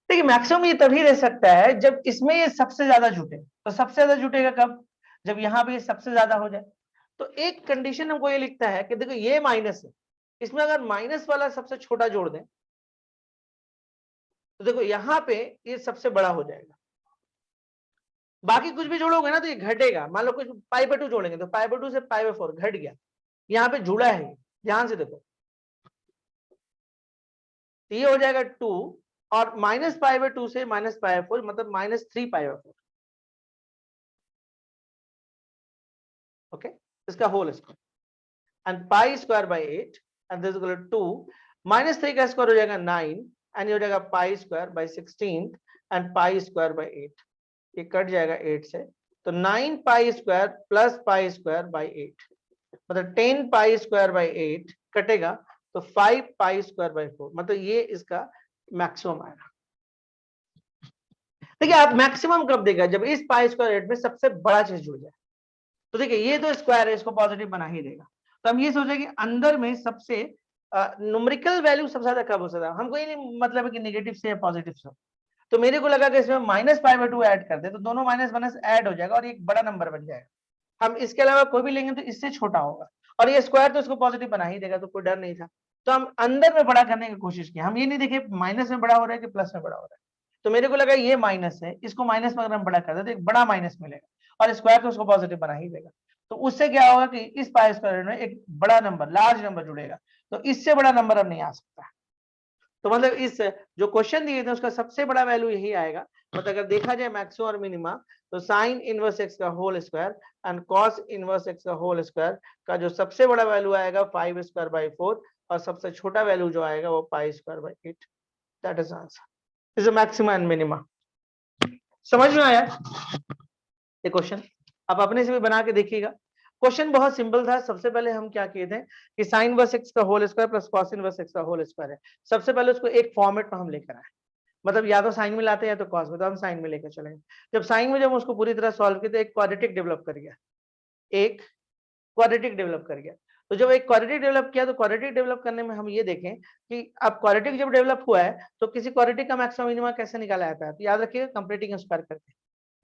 देखिए मैक्सिमम ये तभी दे सकता है जब इसमें ये सबसे ज्यादा जुटे। तो सबसे ज्यादा जुटेगा कब, जब यहाँ पे ये सबसे ज्यादा हो जाए। तो एक कंडीशन हमको ये लिखता है कि देखो ये माइनस है, इसमें अगर माइनस वाला सबसे छोटा जोड़ दें तो देखो यहाँ पे ये सबसे बड़ा हो जाएगा। बाकी कुछ भी जोड़ोगे ना तो ये घटेगा। मान लो कुछ पाई बाय 2 जोड़ेंगे तो पाई बाय 2 से पाई बाय 4 घट गया, यहाँ पे जुड़ा है, ध्यान से देखो। तो ये हो जाएगा 2 और माइनस पाई बाय 2 से माइनस पाई बाय 4 मतलब माइनस 3 पाई बाय 4। ओके, इसका whole square and pi square by 8 and this equal to 2 minus 3 का स्क्वायर हो जाएगा 9 एंड ये हो जाएगा पाई square bye 16 and pi square by 8। ये कट जाएगा 8 से, तो 9 pi square plus pi square by 8 मतलब 10 पाई स्क्वायर बाय 8 कटेगा तो 5 पाई स्क्वायर बाय 4 मतलब ये इसका मैक्सिमम आएगा। देखिए आप मैक्सिमम कब देगा, जब इस पाई स्क्वायर 8 में सबसे बड़ा चीज जुड़ जाए। तो देखिए ये तो स्क्वायर है, इसको पॉजिटिव बना ही देगा। तो हम ये सोचे कि अंदर में सबसे न्यूमेरिकल वैल्यू सबसे ज्यादा कब हो सकता है। हमको ये नहीं मतलब है कि नेगेटिव से या पॉजिटिव से। तो मेरे को लगा कि इसमें माइनस पाई बाय 2 ऐड कर दे तो दोनों माइनस माइनस ऐड हो जाएगा और एक बड़ा नंबर बन जाएगा। हम इसके अलावा कोई भी लेंगे तो इससे छोटा होगा और ये स्क्वायर तो इसको पॉजिटिव बना ही देगा, तो कोई डर नहीं था। तो हम अंदर में बड़ा करने की कोशिश की, हम ये नहीं देखे माइनस में बड़ा हो रहा है कि प्लस में बड़ा हो रहा है। तो मेरे को लगा ये माइनस है, इसको माइनस में अगर हम बड़ा कर दे तो एक बड़ा माइनस मिलेगा और स्क्वायर तो उसको पॉजिटिव बना ही देगा। तो उससे क्या होगा कि इस पाई स्क्वायर में एक बड़ा नंबर, लार्ज नंबर जुड़ेगा, तो इससे बड़ा नंबर अब नहीं आ सकता। तो मतलब इस जो क्वेश्चन दिए थे उसका सबसे बड़ा वैल्यू यही आएगा। मतलब अगर देखा जाए मैक्सिमम और मिनिमा तो साइन इनवर्स एक्स का whole square and cos inverse x का होल स्क्वायर का जो सबसे बड़ा वैल्यू आएगा 5 स्क्वायर बाई 4 और सबसे छोटा वैल्यू जो आएगा वो पाई square by 8। That is answer, is a maxima and minima. समझ में आया ये क्वेश्चन? आप अपने से भी बना के देखिएगा। क्वेश्चन बहुत सिंपल था। सबसे पहले हम क्या किए थे कि साइन इनवर्स एक्स का whole square plus cos inverse x का होल स्क्वायर है। सबसे पहले उसको एक फॉर्मेट में हम लेकर आए, मतलब या तो साइन में लाते हैं या तो कॉस में, तो हम साइन में लेकर चलेंगे। जब साइन में जब उसको पूरी तरह सॉल्व किया तो एक क्वाड्रेटिक डेवलप कर गया, एक क्वाड्रेटिक डेवलप कर गया। तो जब एक क्वाड्रेटिक डेवलप किया तो क्वाड्रेटिक डेवलप करने में हम ये देखें कि अब क्वाड्रेटिक जब डेवलप हुआ है तो किसी क्वाड्रेटिक का मैक्सिमम मिनिमम कैसे निकाला जाता है। तो याद रखिएगा कंप्लीटिंग स्क्वायर करके,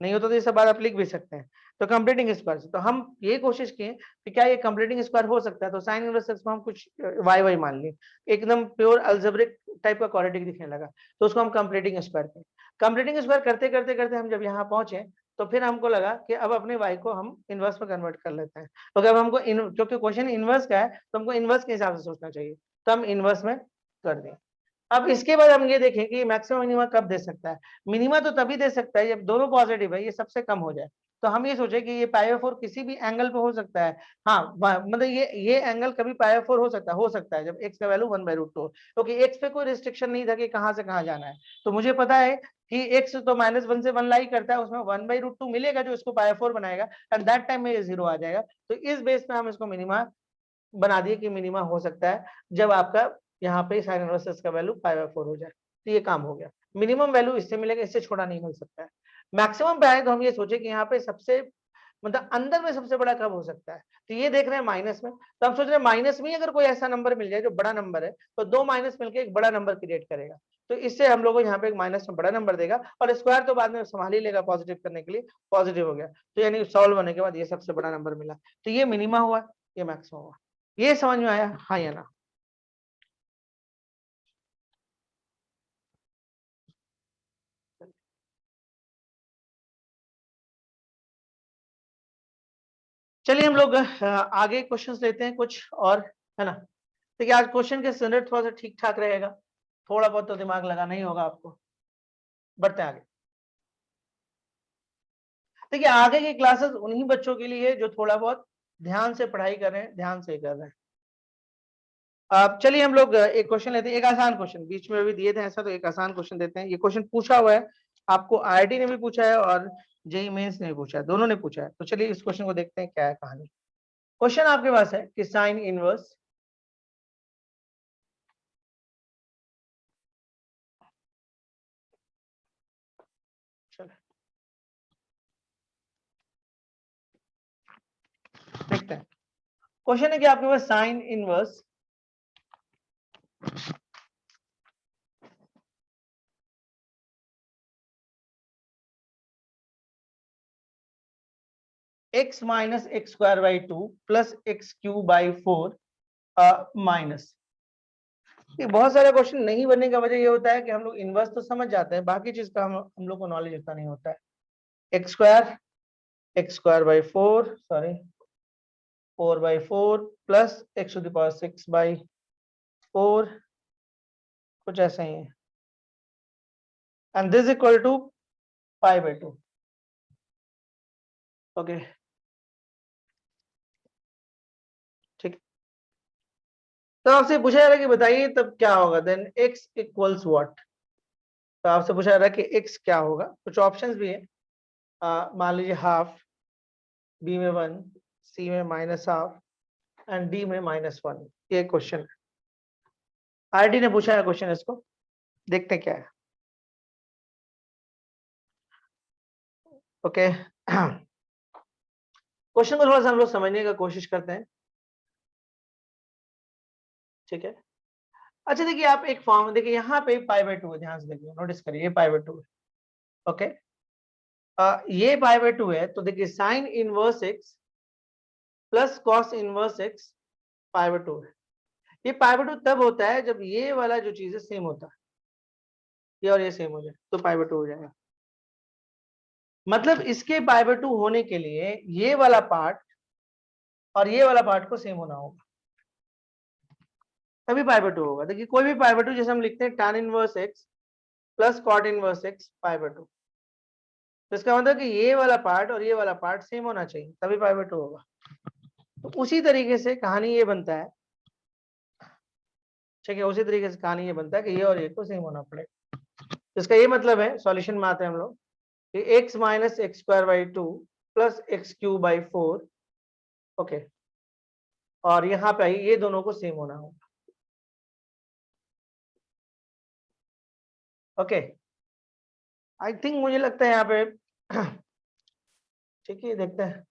नहीं होता तो ये सब बात आप लिख भी सकते हैं। तो कंप्लीटिंग स्क्वायर से तो हम ये कोशिश किए कि क्या ये कंप्लीटिंग स्क्वायर हो सकता है। तो साइन इनवर्स एक्स को हम कुछ वाई वाई मान लिए, एकदम प्योर अल्जेब्रिक टाइप का क्वाड्रेटिक दिखने लगा, तो उसको हम कंप्लीटिंग स्क्वायर करें। कंप्लीटिंग स्क्वायर करते करते करते हम जब यहाँ पहुंचे तो फिर हमको लगा कि अब अपने y को हम इनवर्स में कन्वर्ट कर लेते हैं। तो अब हमको क्योंकि क्वेश्चन इनवर्स का है तो हमको इनवर्स के हिसाब से सोचना चाहिए, तो हम इनवर्स में कर दें। अब इसके बाद हम ये देखें कि मैक्सिमम मिनिमा कब दे सकता है। मिनिमा तो तभी दे सकता है जब दोनों पॉजिटिव है, ये सबसे कम हो जाए। तो हम ये सोचे कि ये पाई बाय 4 किसी भी एंगल पे हो सकता है। हाँ मतलब ये एंगल कभी पाई बाय 4 हो सकता है जब x का वैल्यू 1/√2 हो, क्योंकि x पे कोई रिस्ट्रिक्शन नहीं था कि कहां से कहां जाना है। तो मुझे पता है कि x तो -1 से 1 लाई करता है, उसमें 1/√2 मिलेगा जो इसको पाई बाय 4 बनाएगा एंड दैट टाइम में ये 0 आ जाएगा। तो इस बेस पे हम इसको मिनिमा बना दिए कि मिनिमा हो सकता है जब आपका यहाँ पे साइन इनवर्स एक्स का वैल्यू पाई बाय 4 हो जाए। तो ये काम हो गया। मिनिमम वैल्यू इससे मिलेगा, इससे छोटा नहीं मिल सकता है। मैक्सिमम पे आए तो हम ये सोचे कि यहाँ पे सबसे मतलब अंदर में सबसे बड़ा कब हो सकता है। तो ये देख रहे हैं माइनस में, तो हम सोच रहे हैं माइनस में अगर कोई ऐसा नंबर मिल जाए जो बड़ा नंबर है तो दो माइनस मिलकर एक बड़ा नंबर क्रिएट करेगा। तो इससे हम लोग को यहाँ पे एक माइनस में बड़ा नंबर देगा और स्क्वायर तो बाद में संभाल ही लेगा पॉजिटिव करने के लिए, पॉजिटिव हो गया। तो यानी सॉल्व होने के बाद ये सबसे बड़ा नंबर मिला, तो ये मिनिमा हुआ, ये मैक्सिमम हुआ। ये समझ में आया, हाँ या ना? चलिए हम लोग आगे क्वेश्चंस लेते हैं कुछ और, है ना। देखिए आज क्वेश्चन के स्टैंडर्ड थोड़ा सा ठीक ठाक रहेगा, थोड़ा बहुत तो दिमाग लगाना ही होगा आपको। बढ़ते हैं आगे। देखिए आगे की क्लासेस उन्हीं बच्चों के लिए जो थोड़ा बहुत ध्यान से पढ़ाई कर रहे हैं, ध्यान से कर रहे हैं। अब चलिए हम लोग एक क्वेश्चन लेते हैं, एक आसान क्वेश्चन बीच में अभी दिए थे ऐसा, तो एक आसान क्वेश्चन देते हैं। ये क्वेश्चन पूछा हुआ है आपको, आईआईटी ने भी पूछा है और जेईई मेंस ने भी पूछा है, दोनों ने पूछा है। तो चलिए इस क्वेश्चन को देखते हैं क्या है कहानी। क्वेश्चन आपके पास है कि साइन इनवर्स देखते हैं। क्वेश्चन है कि आपके पास sine inverse x minus x square by 2 plus x Q by 4 minus. बहुत सारे क्वेश्चन नहीं बनने का वजह ये होता है कि हम लोग इनवर्स तो समझ जाते हैं, बाकी चीज का हम लोग को नॉलेज उतना नहीं होता है। X square by 4 sorry 4/4 plus x to the power 6/4 कुछ ऐसा ही है, and this equal to π/2। Okay ठीक। तो आपसे पूछा जा रहा है कि बताइए तब क्या होगा, देन x इक्वल्स व्हाट। तो आपसे पूछा जा रहा है कि x क्या होगा। कुछ ऑप्शंस भी है, मान लीजिए हाफ, b में 1, c में -हाफ एंड d में -1। ये क्वेश्चन है, आरडी ने पूछा है क्वेश्चन, इसको देखते हैं क्या है। ओके क्वेश्चन को थोड़ा सा हम लोग समझने का कोशिश करते हैं, ठीक है। अच्छा देखिए, आप एक फॉर्म देखिए, यहाँ पे π/2 है, ध्यान से देखिए, नोटिस करिए ये π/2 है। ओके ये π/2 है, तो देखिए sign inverse x plus cos inverse x π/2 है। ये π/2 तब होता है जब ये वाला जो चीज है सेम होता है, ये और ये सेम हो जाए तो π/2 हो जाएगा। मतलब इसके π/2 होने के लिए ये वाला पार्ट और ये वाला पार्ट को सेम होना होगा, तभी π/2 होगा। देखिए कोई भी π/2 जैसे हम लिखते हैं tan inverse x plus cot inverse x π/2, तो इसका मतलब कि ये वाला पार्ट और ये वाला पार्ट सेम होना चाहिए, तभी π/2 होगा। तो उसी तरीके से कहानी ये बनता है, ठीक है, उसी तरीके से कहानी ये बनता है कि ये और ये को सेम होना पड़ेगा। तो इसका ये मतलब है, सॉल्यूशन में आते हैं हम लोग, कि x minus x square by 2 plus x Q by 4, okay, और यहाँ पे ये दोनों को सेम होना होगा। ओके आई थिंक, मुझे लगता है यहाँ पे ठीक है, देखते हैं।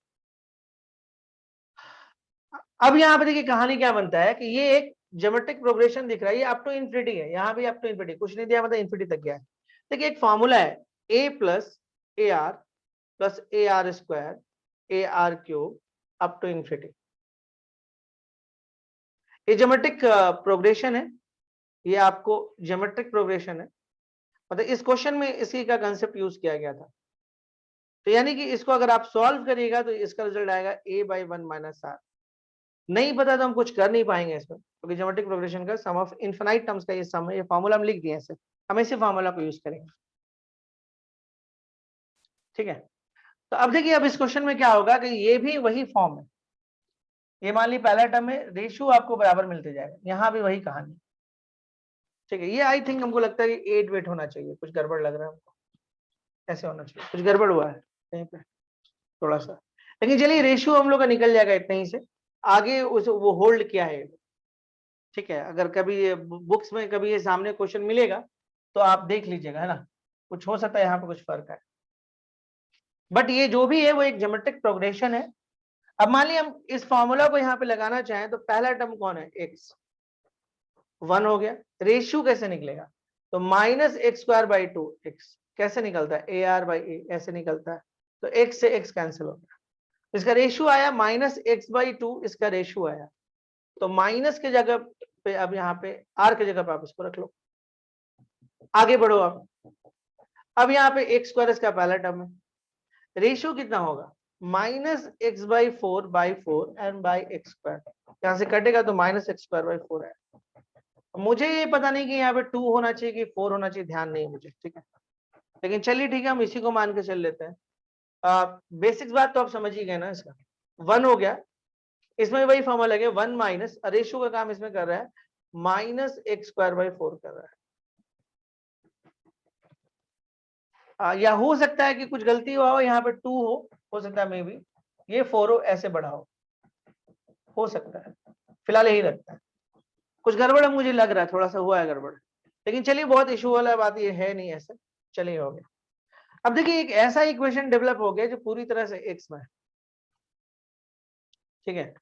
अब यहाँ पे देखिए कहानी क्या बनता है कि ये एक ज्योमेट्रिक प्रोग्रेशन दिख रहा है, ये अप टू इन्फिनिटी है, यहाँ भी अप टू इन्फिनिटी, कुछ नहीं दिया मतलब इन्फिनिटी तक गया है। देखिए एक फॉर्मूला है a plus a r plus a r square a r cube up to infinity. ये ज्योमेट्रिक प्रोग्रेशन है, ये आपको ज्योमेट्रिक प्रोग्रेशन है, मतलब इस क्वेश्चन में इसी का कंसेप्ट यूज किया गया था। तो यानी कि इसको अगर आप सॉल्व करिएगा तो इसका रिजल्ट आएगा a/1 - r। नहीं पता तो हम कुछ कर नहीं पाएंगे इसमें, क्योंकि ज्योमेट्रिक प्रोग्रेशन का सम ऑफ इनफिनाइट टर्म्स का ये सम है, ये फॉर्मूला हम लिख दिए ऐसे, हम इसी फॉर्मूला को यूज करेंगे, ठीक है। तो अब देखिए, अब इस क्वेश्चन में क्या होगा कि ये भी वही फॉर्म है, ये मान ली पहला टर्म में रेशियो आपको बराबर मिलते जाएगा, यहाँ भी वही कहानी, ठीक है। ये आई थिंक हमको लगता है कि 8 वेट होना चाहिए, कुछ गड़बड़ लग रहा है हमको, ऐसे होना चाहिए, कुछ गड़बड़ हुआ है कहीं पे थोड़ा सा, लेकिन चलिए रेशियो हम लोग का निकल जाएगा इतना ही से, आगे उस वो होल्ड किया है, ठीक है। अगर कभी बुक्स में कभी ये सामने क्वेश्चन मिलेगा तो आप देख लीजिएगा, है ना, कुछ हो सकता है यहाँ पे कुछ फर्क है, बट ये जो भी है वो एक ज्योमेट्रिक प्रोग्रेशन है। अब मान लिया हम इस फॉर्मूला को यहाँ पे लगाना चाहें तो पहला टर्म कौन है, x 1 हो गया, रेशियो कैसे निकलेगा, तो -x²/2 x कैसे निकलता है, AR/A ऐसे निकलता है, तो x से x कैंसिल हो गया, इसका रेशियो आया -x/2, इसका रेशियो आया, तो माइनस के जगह पे अब यहाँ पे r के जगह पे आप इसको रख लो, आगे बढ़ो आप। अब यहाँ पे x² इसका पहला टर्म है, रेशियो कितना होगा -x/4/4 एंड बाई x², यहाँ से कटेगा तो -x²/4 है। मुझे ये पता नहीं कि यहाँ पे 2 होना चाहिए कि 4 होना चाहिए, ध्यान नहीं है मुझे, ठीक है, लेकिन चलिए ठीक है, हम इसी को मान के चल लेते हैं। बेसिक्स बात तो आप समझ ही गए ना, इसका 1 हो गया, इसमें वही फॉर्मूला लगे 1 माइनस रेशियो का काम इसमें कर रहा है, -x²/4 कर रहा है। या हो सकता है कि कुछ गलती हुआ हो, यहाँ पे 2 हो सकता है, मे बी ये 4 हो, ऐसे बढ़ा हो सकता है, फिलहाल यही लगता है, कुछ गड़बड़ है मुझे लग रहा है, थोड़ा सा हुआ है गड़बड़, लेकिन चलिए बहुत इशू वाला बात ये है नहीं, ऐसे चलिए हो गया। अब देखिए एक ऐसा इक्वेशन डेवलप हो गया जो पूरी तरह से एक्स में है, ठीक है।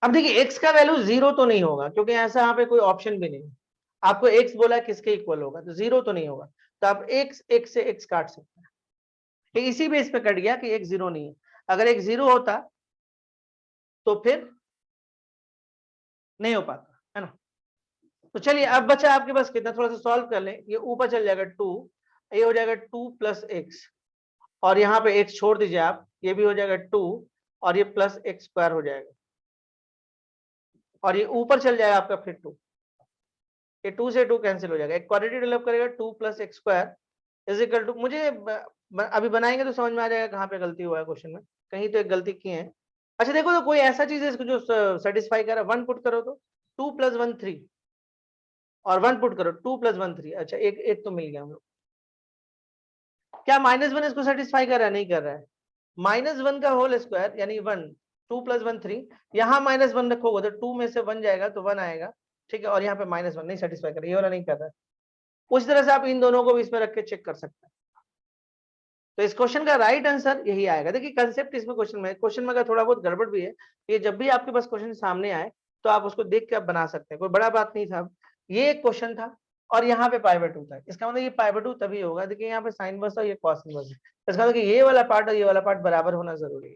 अब देखिए x का वैल्यू 0 तो नहीं होगा, क्योंकि ऐसा यहाँ पे कोई ऑप्शन भी नहीं है। आपको x बोला किसके इक्वल होगा, तो 0 तो नहीं होगा, तो आप x से x काट सकते हैं। तो इसी बेस पे कट गया कि x 0 नहीं है। अगर x 0 होता तो फिर नहीं हो पाता, है ना। तो चलिए अब बचा आपके पास कितना, थोड़ा सा सॉल्व कर लें। ये ऊपर चल जाएगा 2, ये हो जाएगा 2 प्लस एक्स, और यहाँ पे x छोड़ दीजिए आप, ये भी हो जाएगा 2 और ये प्लस एक्स स्क्वायर हो जाएगा, और ये ऊपर चल जाएगा आपका फिर 2, ये 2 से 2 कैंसिल हो जाएगा, एक क्वाड्रेटिक डेवलप करेगा 2 plus x square is equal to, मुझे अभी बनाएंगे तो समझ में आ जाएगा कहाँ पे गलती हुआ है क्वेश्चन में, कहीं तो एक गलती की है। अच्छा देखो, तो कोई ऐसा चीज है इसको जो सेटिस्फाई कर रहा है, 1 पुट करो तो 2 प्लस 1 3, और 1 पुट करो 2 प्लस 1 3, अच्छा एक एक तो मिल गया हम लोग। क्या -1 इसको सेटिस्फाई कर रहा है, नहीं कर रहा है। -1 का होल स्क्वायर यानी 1, 2 प्लस 1 3, यहाँ -1 रखोगे तो 2 में से 1 जाएगा तो 1 आएगा, ठीक है, और यहाँ पे -1 नहीं सेटिस्फाई कर रहा है, ये वाला नहीं कर रहा है। उस तरह से आप इन दोनों को भी इसमें रख के चेक कर सकते हैं। तो इस क्वेश्चन का राइट आंसर यही आएगा। देखिए कंसेप्ट इसमें क्वेश्चन में अगर थोड़ा बहुत गड़बड़ भी है, ये जब भी आपके पास क्वेश्चन सामने आए तो आप उसको देख के आप बना सकते हैं, कोई बड़ा बात नहीं था। ये एक क्वेश्चन था और यहाँ पे पाई/2 था, इसका मतलब ये पाई/2 तभी होगा, देखिए यहाँ पे साइन इनवर्स और ये कॉस इनवर्स है, इसका मतलब ये वाला पार्ट और ये वाला पार्ट बराबर होना जरूरी है।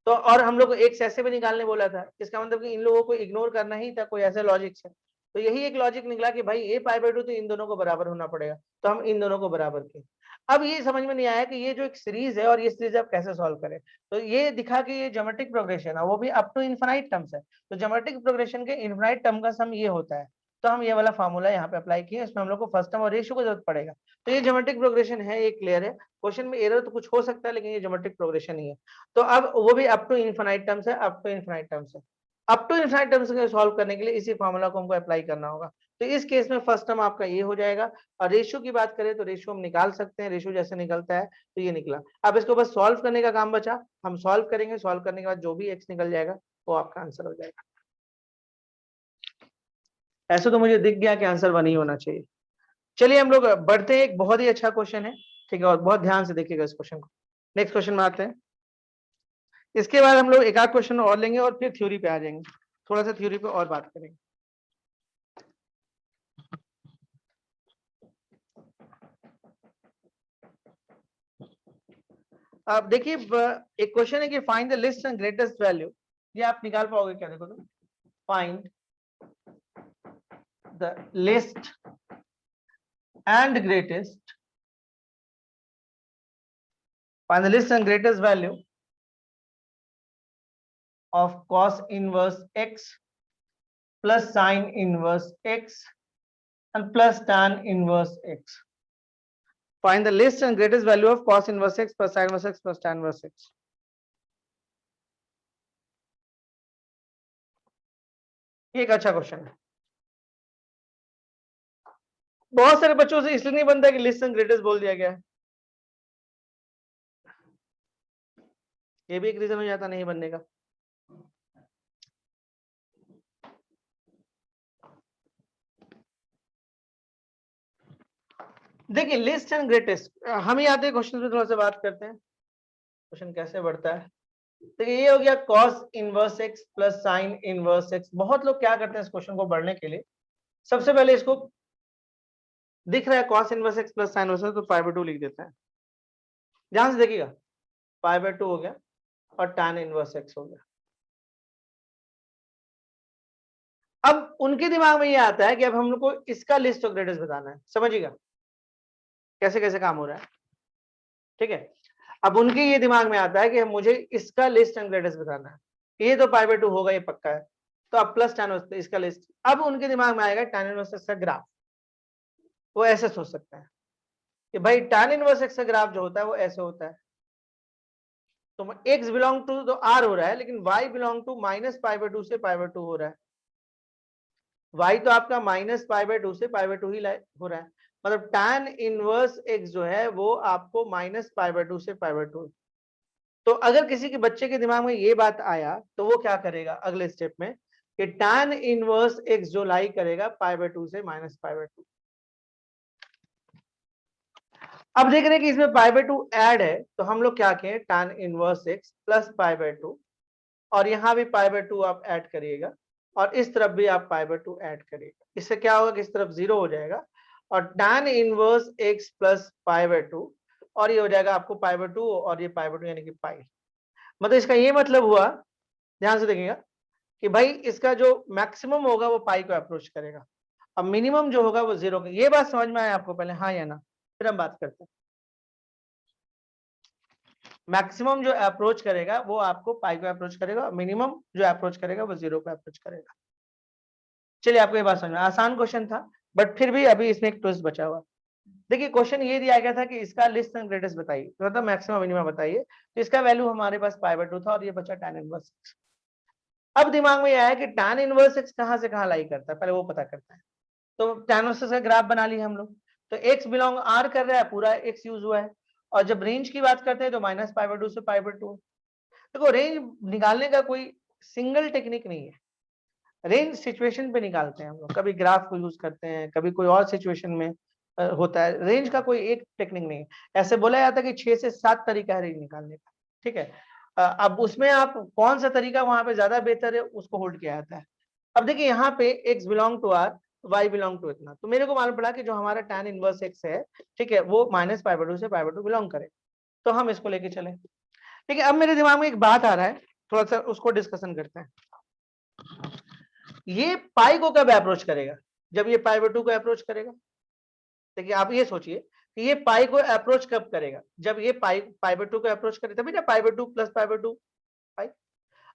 तो और हम लोग को एक से ऐसे भी निकालने बोला था, इसका मतलब कि इन लोगों को इग्नोर करना ही था, कोई ऐसा लॉजिक से। तो यही एक लॉजिक निकला कि भाई ये पाई/2 तो इन दोनों को बराबर होना पड़ेगा, तो हम इन दोनों को बराबर किए। अब ये समझ में नहीं आया कि ये जो एक सीरीज है और ये सीरीज आप कैसे सॉल्व करें, तो ये दिखा कि ये ज्योमेट्रिक प्रोग्रेशन है, वो भी अप टू इनफाइनाइट टर्म्स है, तो ज्योमेट्रिक प्रोग्रेशन के इनफाइनाइट टर्म का सम ये होता है। तो हम ये वाला फार्मूला यहाँ पे अप्लाई किए, इसमें हम लोग को फर्स्ट टर्म और रेशियो की जरूरत पड़ेगा। तो ये ज्योमेट्रिक प्रोग्रेशन है, ये क्लियर है। क्वेश्चन में एरर तो कुछ हो सकता है, लेकिन ये ज्योमेट्रिक प्रोग्रेशन ही है। तो अब वो भी अप टू इनफाइनाइट टर्म्स है, अप टू इनफाइनाइट टर्म्स है। अप टू इनफाइनाइट टर्म्स को सॉल्व करने के लिए इसी फार्मूला को हमको अप्लाई करना होगा। तो इस केस में फर्स्ट टर्म आपका ये हो जाएगा, और रेशियो की बात करें तो रेशियो हम निकाल सकते हैं, रेशियो जैसे निकलता है तो ये निकला। अब इसको बस सॉल्व करने का काम बचा, हम सॉल्व करेंगे, सॉल्व करने के बाद जो भी एक्स निकल जाएगा वो आपका आंसर हो जाएगा। ऐसे तो मुझे दिख गया कि आंसर 1 ही होना चाहिए। चलिए हम लोग बढ़ते हैं, एक बहुत ही अच्छा क्वेश्चन है, ठीक है, और बहुत ध्यान से देखिएगा इस क्वेश्चन को। नेक्स्ट क्वेश्चन में आते हैं, इसके बाद हम लोग एक आध क्वेश्चन और लेंगे और फिर थ्योरी पे आ जाएंगे, थोड़ा सा थ्योरी पे और बात करेंगे। अब देखिए एक क्वेश्चन है कि find the list and greatest value, ये आप निकाल पाओगे क्या, देखो तो, find the list and greatest, find the least and greatest value of cos inverse x plus sin inverse x and plus tan inverse x. Find the least and greatest value of cos inverse x plus sin inverse x plus tan inverse x. ये एक अच्छा question है, बहुत सारे बच्चों से इसलिए नहीं बनता कि लिस्ट एंड ग्रेटेस्ट बोल दिया गया है, ये भी एक रीजन हो जाता नहीं बनने का। देखिए लिस्ट एंड ग्रेटेस्ट, हम ही आते हैं क्वेश्चन पे थोड़ा सा बात करते हैं, क्वेश्चन कैसे बढ़ता है। तो ये हो गया cos inverse x plus sin inverse x। बहुत लोग क्या करते हैं इस क्वेश्चन को बढ़ने के लिए, सबसे पहले इसको दिख रहा है cos inverse x plus sin inverse x, तो पाई/2 लिख देते हैं। ध्यान से देखिएगा, पाई/2 हो गया और tan इनवर्स x हो गया। अब उनके दिमाग में ये आता है कि अब हम लोग को इसका लिस्ट ऑफ ग्रेटेस्ट बताना है, समझिएगा कैसे कैसे काम हो रहा है, ठीक है। अब उनके ये दिमाग में आता है कि मुझे इसका लिस्ट एंड ग्रेटेस्ट बताना है, ये तो पाई/2 होगा, ये पक्का है, तो अब प्लस tan इसका लिस्ट। अब उनके दिमाग में आएगा tan इनवर्स x का ग्राफ, वो ऐसे सोच सकता है कि भाई tan इनवर्स x का ग्राफ जो होता है वो ऐसे होता है, तो x बिलोंग टू तो r हो रहा है, लेकिन y बिलोंग टू माइनस पाई/2 से पाई/2 हो रहा है, y तो आपका माइनस पाई/2 से पाई/2 ही हो रहा है, मतलब tan इनवर्स x जो है वो आपको माइनस पाई/2 से पाई/2। तो अगर किसी के बच्चे के दिमाग में ये बात आया तो वो क्या करेगा अगले स्टेप में कि tan इनवर्स x जो लाई करेगा पाई/2 से माइनस पाई/2। अब देख रहे हैं कि इसमें पाई/2 ऐड है, तो हम लोग क्या कहें tan इनवर्स x प्लस पाई/2 और यहाँ भी π/2 आप ऐड करिएगा और इस तरफ भी आप π/2 ऐड करिएगा। इससे क्या होगा कि इस तरफ 0 हो जाएगा और tan इनवर्स x प्लस π/2 और ये हो जाएगा आपको π/2 और ये π/2 यानी कि पाई। मतलब इसका ये मतलब हुआ, ध्यान से देखिएगा कि भाई इसका जो मैक्सिमम होगा वो पाई को अप्रोच करेगा, अब मिनिमम जो होगा वो 0 का। ये बात समझ में आया आपको पहले, हाँ या ना? फिर हम बात करते हैं। मैक्सिमम जो अप्रोच करेगा वो आपको पाई को अप्रोच करेगा, मिनिमम जो अप्रोच करेगा वो 0 को अप्रोच करेगा। चलिए आपको ये बात समझ में, आसान क्वेश्चन था बट फिर भी अभी इसमें एक ट्विस्ट बचा हुआ। देखिए क्वेश्चन ये दिया गया था कि इसका लिस्ट एंड ग्रेटेस्ट बताइए, मतलब मैक्सिमम मिनिमम बताइए, तो इसका वैल्यू हमारे पास π/2 था और ये बचा tan इनवर्स x। अब दिमाग में ये आया कि tan इनवर्स x कहां से कहां लाई करता है, पहले वो पता करता है। तो tan इनवर्स का ग्राफ बना लिया हम लोग, तो x बिलोंग r कर रहा है, पूरा x यूज हुआ है, और जब रेंज की बात करते हैं तो -π/2 से π/2। देखो रेंज निकालने का कोई सिंगल टेक्निक नहीं है, रेंज सिचुएशन पे निकालते हैं हम लोग, कभी ग्राफ को यूज करते हैं, कभी कोई और सिचुएशन में होता है। रेंज का कोई एक टेक्निक नहीं है। ऐसे बोला जाता है कि 6 से 7 तरीका है रेंज निकालने का, ठीक है। अब उसमें आप कौन सा तरीका वहां पे ज्यादा बेहतर है उसको होल्ड किया जाता है। अब देखिए यहाँ पे x belong to r, y belong to इतना, तो मेरे को मालूम पड़ा कि जो हमारा tan इनवर्स x है, ठीक है, वो -π/2 से π/2 बिलोंग करे, तो हम इसको लेके चले। ठीक है, अब मेरे दिमाग में एक बात आ रहा है, थोड़ा सा उसको डिस्कशन करते हैं। ये पाई को कब अप्रोच करेगा? जब ये π/2 को अप्रोच करेगा। देखिए आप ये सोचिए कि ये पाई को अप्रोच कब करेगा? जब ये π/2 को अप्रोच करे तभी ना, π/2 प्लस π/2 पाई।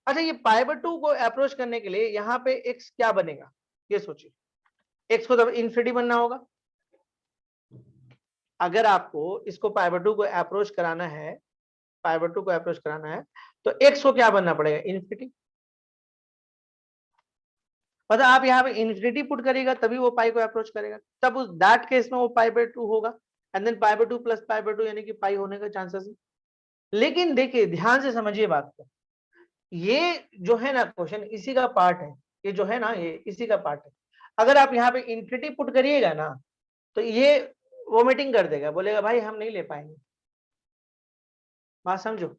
अच्छा, ये π/2 को अप्रोच करने के लिए यहाँ पे x क्या बनेगा, ये सोचिए। x को तब इन्फिनिटी बनना होगा। अगर आपको इसको π/2 को अप्रोच कराना है, π/2 को अप्रोच कराना है, तो x को क्या बनना पड़ेगा? इन्फिनिटी। मतलब आप यहाँ पे इन्फिनिटी पुट करेगा तभी वो पाई को अप्रोच करेगा, तब उस दैट केस में वो π/2 होगा, एंड देन π/2 प्लस π/2 यानी कि पाई होने का चांसेस है। लेकिन देखिए ध्यान से समझिए बात को, ये जो है ना क्वेश्चन इसी का पार्ट है, ये जो है ना ये इसी का पार्ट है। अगर आप यहाँ पे इन्फिनिटी पुट करिएगा ना तो ये वोमिटिंग कर देगा, बोलेगा भाई हम नहीं ले पाएंगे। बात समझो,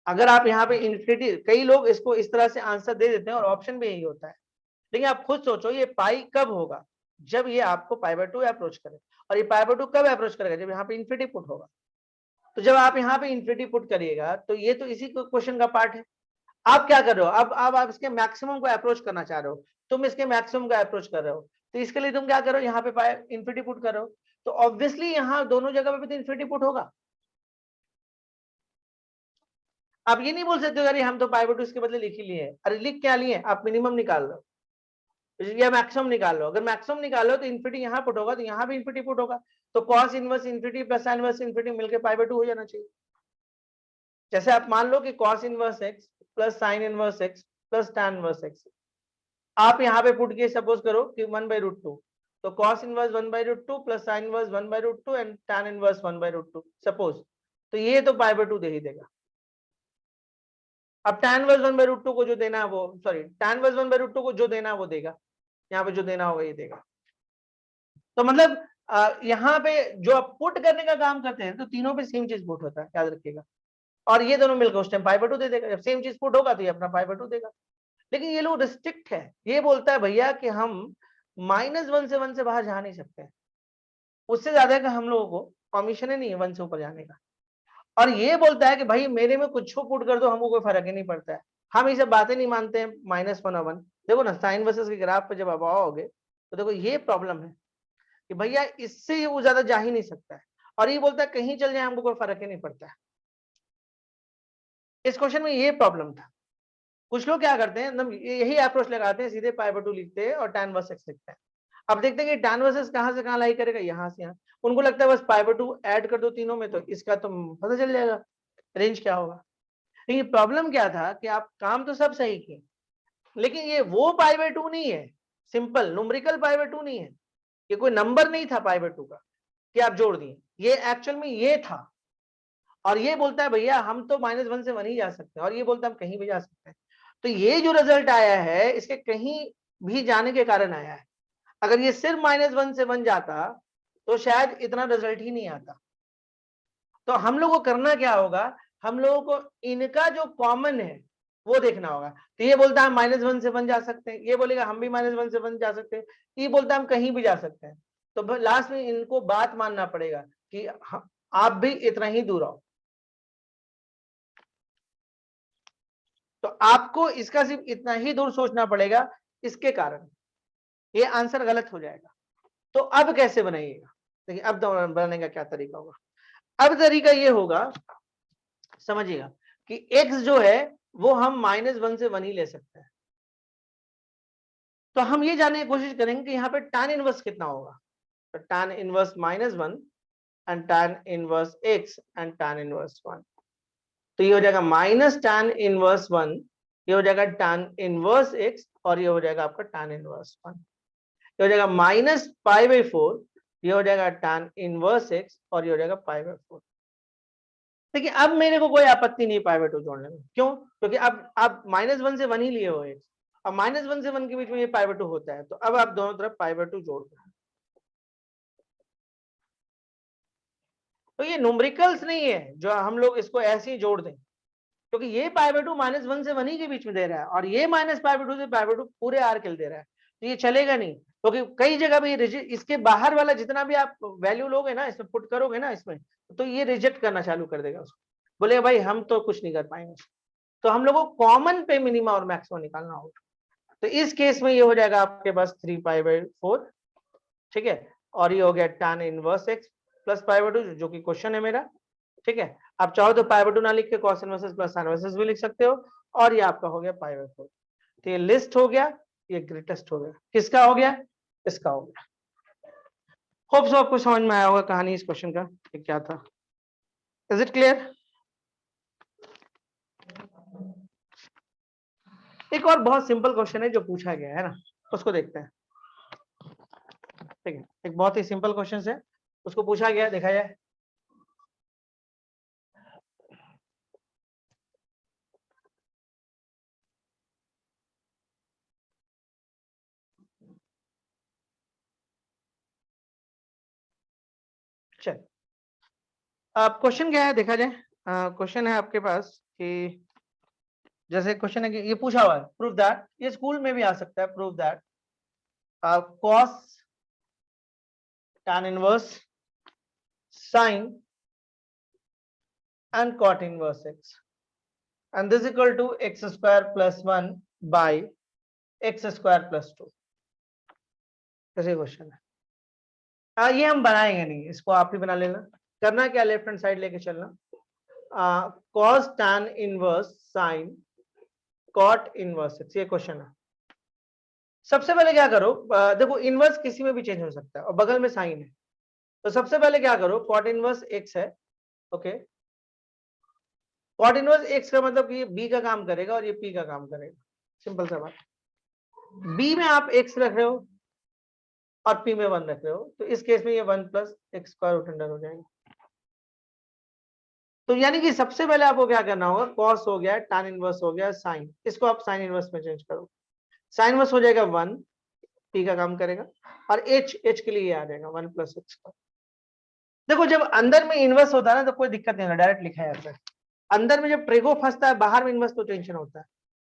अगर आप यहाँ पे इन्फिनिटी, कई लोग इसको इस तरह से आंसर दे देते हैं और ऑप्शन भी यही होता है, लेकिन आप खुद सोचो ये पाई कब होगा? जब ये आपको π/2 अप्रोच करे, और ये π/2 कब अप्रोच करेगा? जब यहाँ पे इन्फिनिटी पुट होगा। तो जब आप यहाँ पे इन्फिनिटी पुट करिएगा तो ये तो इसी क्वेश्चन का पार्ट है। आप क्या कर रहे हो? अब आप इसके मैक्सिमम को अप्रोच करना चाह रहे हो, तुम इसके मैक्सिमम को अप्रोच कर रहे हो, तो इसके लिए तुम क्या करो, यहाँ पे इन्फिनिटी पुट कर रहे हो, तो ऑब्वियसली यहाँ दोनों जगह पे तो इन्फिनिटी पुट होगा। आप ये नहीं बोल सकते अरे हम तो π/2 इसके बदले लिख ही लिए, अरे लिख क्या लिए, आप मिनिमम निकाल लो या मैक्सिमम निकाल लो। अगर मैक्सिमम निकालो तो इन्फिनिटी यहाँ पुट होगा, तो यहाँ भी इन्फिनिटी पुट होगा, तो cos inverse infinity plus sin inverse infinity मिलकर π/2 हो जाना चाहिए। जैसे आप मान लो कि cos inverse x plus sin inverse x plus tan inverse x, आप यहाँ पे पुट किए, सपोज करो कि 1/√2, तो cos inverse 1/√2 plus sin inverse 1/√2 and tan inverse 1/√2 suppose, तो ये तो π/2 दे ही देगा। अब tan इनवर्स 1/√2 को जो देना है वो, सॉरी tan इनवर्स 1/√2 को जो देना है वो देगा, यहाँ पे जो देना होगा ये देगा। तो मतलब यहाँ पे जो आप पुट करने का काम करते हैं तो तीनों पे सेम चीज पुट होता है, याद रखिएगा, और ये दोनों मिलकर उस टाइम π/2 दे देगा। जब सेम चीज पुट होगा तो ये अपना π/2 देगा। लेकिन ये लोग रिस्ट्रिक्ट है, ये बोलता है भैया कि हम -1 से 1 से बाहर जा नहीं सकते, उससे ज्यादा का हम लोगों को परमिशन ही नहीं है 1 से ऊपर जाने का। और ये बोलता है कि भाई मेरे में कुछ पुट कर दो, हमको कोई फर्क ही नहीं पड़ता है। हम ये सब बातें नहीं मानते हैं, -1 और 1। देखो ना साइन वर्सेस के ग्राफ पे जब आप आओगे तो देखो ये प्रॉब्लम है कि भैया इससे वो ज्यादा जा ही नहीं सकता है, और ये बोलता है कहीं चल जाए हमको कोई फर्क ही नहीं पड़ता है। इस क्वेश्चन में ये प्रॉब्लम था। कुछ लोग क्या करते हैं, एकदम यही अप्रोच लगाते हैं, सीधे π/2 लिखते हैं और tan वर्सेस लिखते हैं। अब देखते हैं कि tan वर्सेस कहां से कहां लाई करेगा, यहाँ से यहाँ। उनको लगता है बस π/2 ऐड कर दो तीनों में तो इसका तो पता चल जाएगा रेंज क्या होगा। लेकिन प्रॉब्लम क्या था कि आप काम तो सब सही किए, लेकिन ये वो π/2 नहीं है, सिंपल न्यूमेरिकल π/2 नहीं है, ये कोई नंबर नहीं था π/2 का कि आप जोड़ दिए, ये एक्चुअल में ये था। और ये बोलता है भैया हम तो -1 से 1 ही जा सकते हैं, और ये बोलता है हम कहीं भी जा सकते हैं। तो ये जो रिजल्ट आया है इसके कहीं भी जाने के कारण आया है। अगर ये सिर्फ -1 से 1 जाता तो शायद इतना रिजल्ट ही नहीं आता। तो हम लोग को करना क्या होगा हम लोगों को इनका जो कॉमन है वो देखना होगा। तो ये बोलता है हम -1 से 1 जा सकते हैं, ये बोलेगा हम भी -1 से 1 जा सकते हैं, ये बोलता है हम कहीं भी जा सकते हैं। तो लास्ट में इनको बात मानना पड़ेगा कि आप भी इतना ही दूर आओ। तो आपको इसका सिर्फ इतना ही दूर सोचना पड़ेगा, इसके कारण ये आंसर गलत हो जाएगा। तो अब कैसे बनाइएगा, देखिए अब बनाने का क्या तरीका होगा। अब तरीका ये होगा, समझिएगा कि x जो है वो हम -1 से 1 ही ले सकते हैं। तो हम ये जानने की कोशिश करेंगे कि यहाँ पे tan इनवर्स कितना होगा। तो tan inverse -1 and tan inverse x and tan inverse 1। तो ये हो जाएगा माइनस tan इनवर्स 1, ये हो जाएगा tan इनवर्स x, और ये हो जाएगा आपका tan इनवर्स 1। ये हो जाएगा -π/4, ये हो जाएगा tan इनवर्स x, और ये हो जाएगा π/4। देखिए अब मेरे को कोई आपत्ति नहीं π/2 जोड़ने में, क्यों? क्योंकि अब आप -1 से 1 ही लिए हो x, अब -1 से 1 के बीच में ये π/2 होता है, तो अब आप दोनों तरफ π/2 जोड़ दो। तो ये न्यूमेरिकल्स नहीं है जो हम लोग इसको ऐसे ही जोड़ दें, क्योंकि ये π/2 -1 से 1 ही के बीच में दे रहा है, और ये -π/2 से π/2 पूरे आर के लिए दे रहा है, तो ये चलेगा नहीं। क्योंकि कई जगह भी इसके बाहर वाला जितना भी आप वैल्यू लोगे ना, इसमें पुट करोगे ना इसमें, तो ये रिजेक्ट करना चालू कर देगा उसको, बोलेगा भाई हम तो कुछ नहीं कर पाएंगे। तो हम लोगों को कॉमन पे मिनिमा और मैक्सिमम निकालना होगा। तो इस केस में ये हो जाएगा आपके पास 3π/4, ठीक है, और ये हो गया tan इनवर्स x प्लस π/2 जो कि क्वेश्चन है मेरा, ठीक है। आप चाहो तो π/2 ना लिख के cos inverses plus sin inverses भी लिख सकते हो, और ये आपका हो गया π/4। तो ये लिस्ट हो गया, ये ग्रेटेस्ट हो गया, किसका हो गया? इसका हो गया। होप सो आपको समझ में आया होगा कहानी इस क्वेश्चन का कि क्या था। Is it clear? एक और बहुत सिंपल क्वेश्चन है जो पूछा गया है ना, उसको देखते हैं, ठीक है। एक बहुत ही सिंपल क्वेश्चन है, उसको पूछा गया, देखा जाए। चल अब क्वेश्चन क्या है देखा जाए। क्वेश्चन है आपके पास कि जैसे क्वेश्चन है कि ये पूछा हुआ है, प्रूव दैट, ये स्कूल में भी आ सकता है, prove that cos tan inverse sin and cot inverse x and this is equal to x square plus 1 by x square plus 2। कैसे क्वेश्चन है? ये हम बनाएंगे नहीं, इसको आप ही बना लेना। करना क्या, लेफ्ट हैंड साइड लेके चलना, cos tan inverse sin cot inverse x, ये क्वेश्चन है। सबसे पहले क्या करो, देखो इनवर्स किसी में भी चेंज हो सकता है और बगल में साइन है, तो सबसे पहले क्या करो, cot इनवर्स x है, ओके। cot इनवर्स x का मतलब कि ये b का काम करेगा और ये p का काम करेगा, सिंपल सा बात। b में आप x रख रहे हो और p में 1 रख रहे हो, तो इस केस में ये 1 plus x square root under हो जाएगा। तो यानी कि सबसे पहले आपको क्या करना होगा, cos हो गया, tan इनवर्स हो गया, sin, इसको आप sin इनवर्स में चेंज करो, sin इनवर्स हो जाएगा 1, p का काम करेगा, और h के लिए आ जाएगा 1 प्लस एक्स स्क्वायर। देखो जब अंदर में इनवर्स होता है ना तो कोई दिक्कत नहीं होता, डायरेक्ट लिखा जाता है। अंदर में जब ट्रेगो फंसता है, बाहर में इनवर्स, तो टेंशन होता है।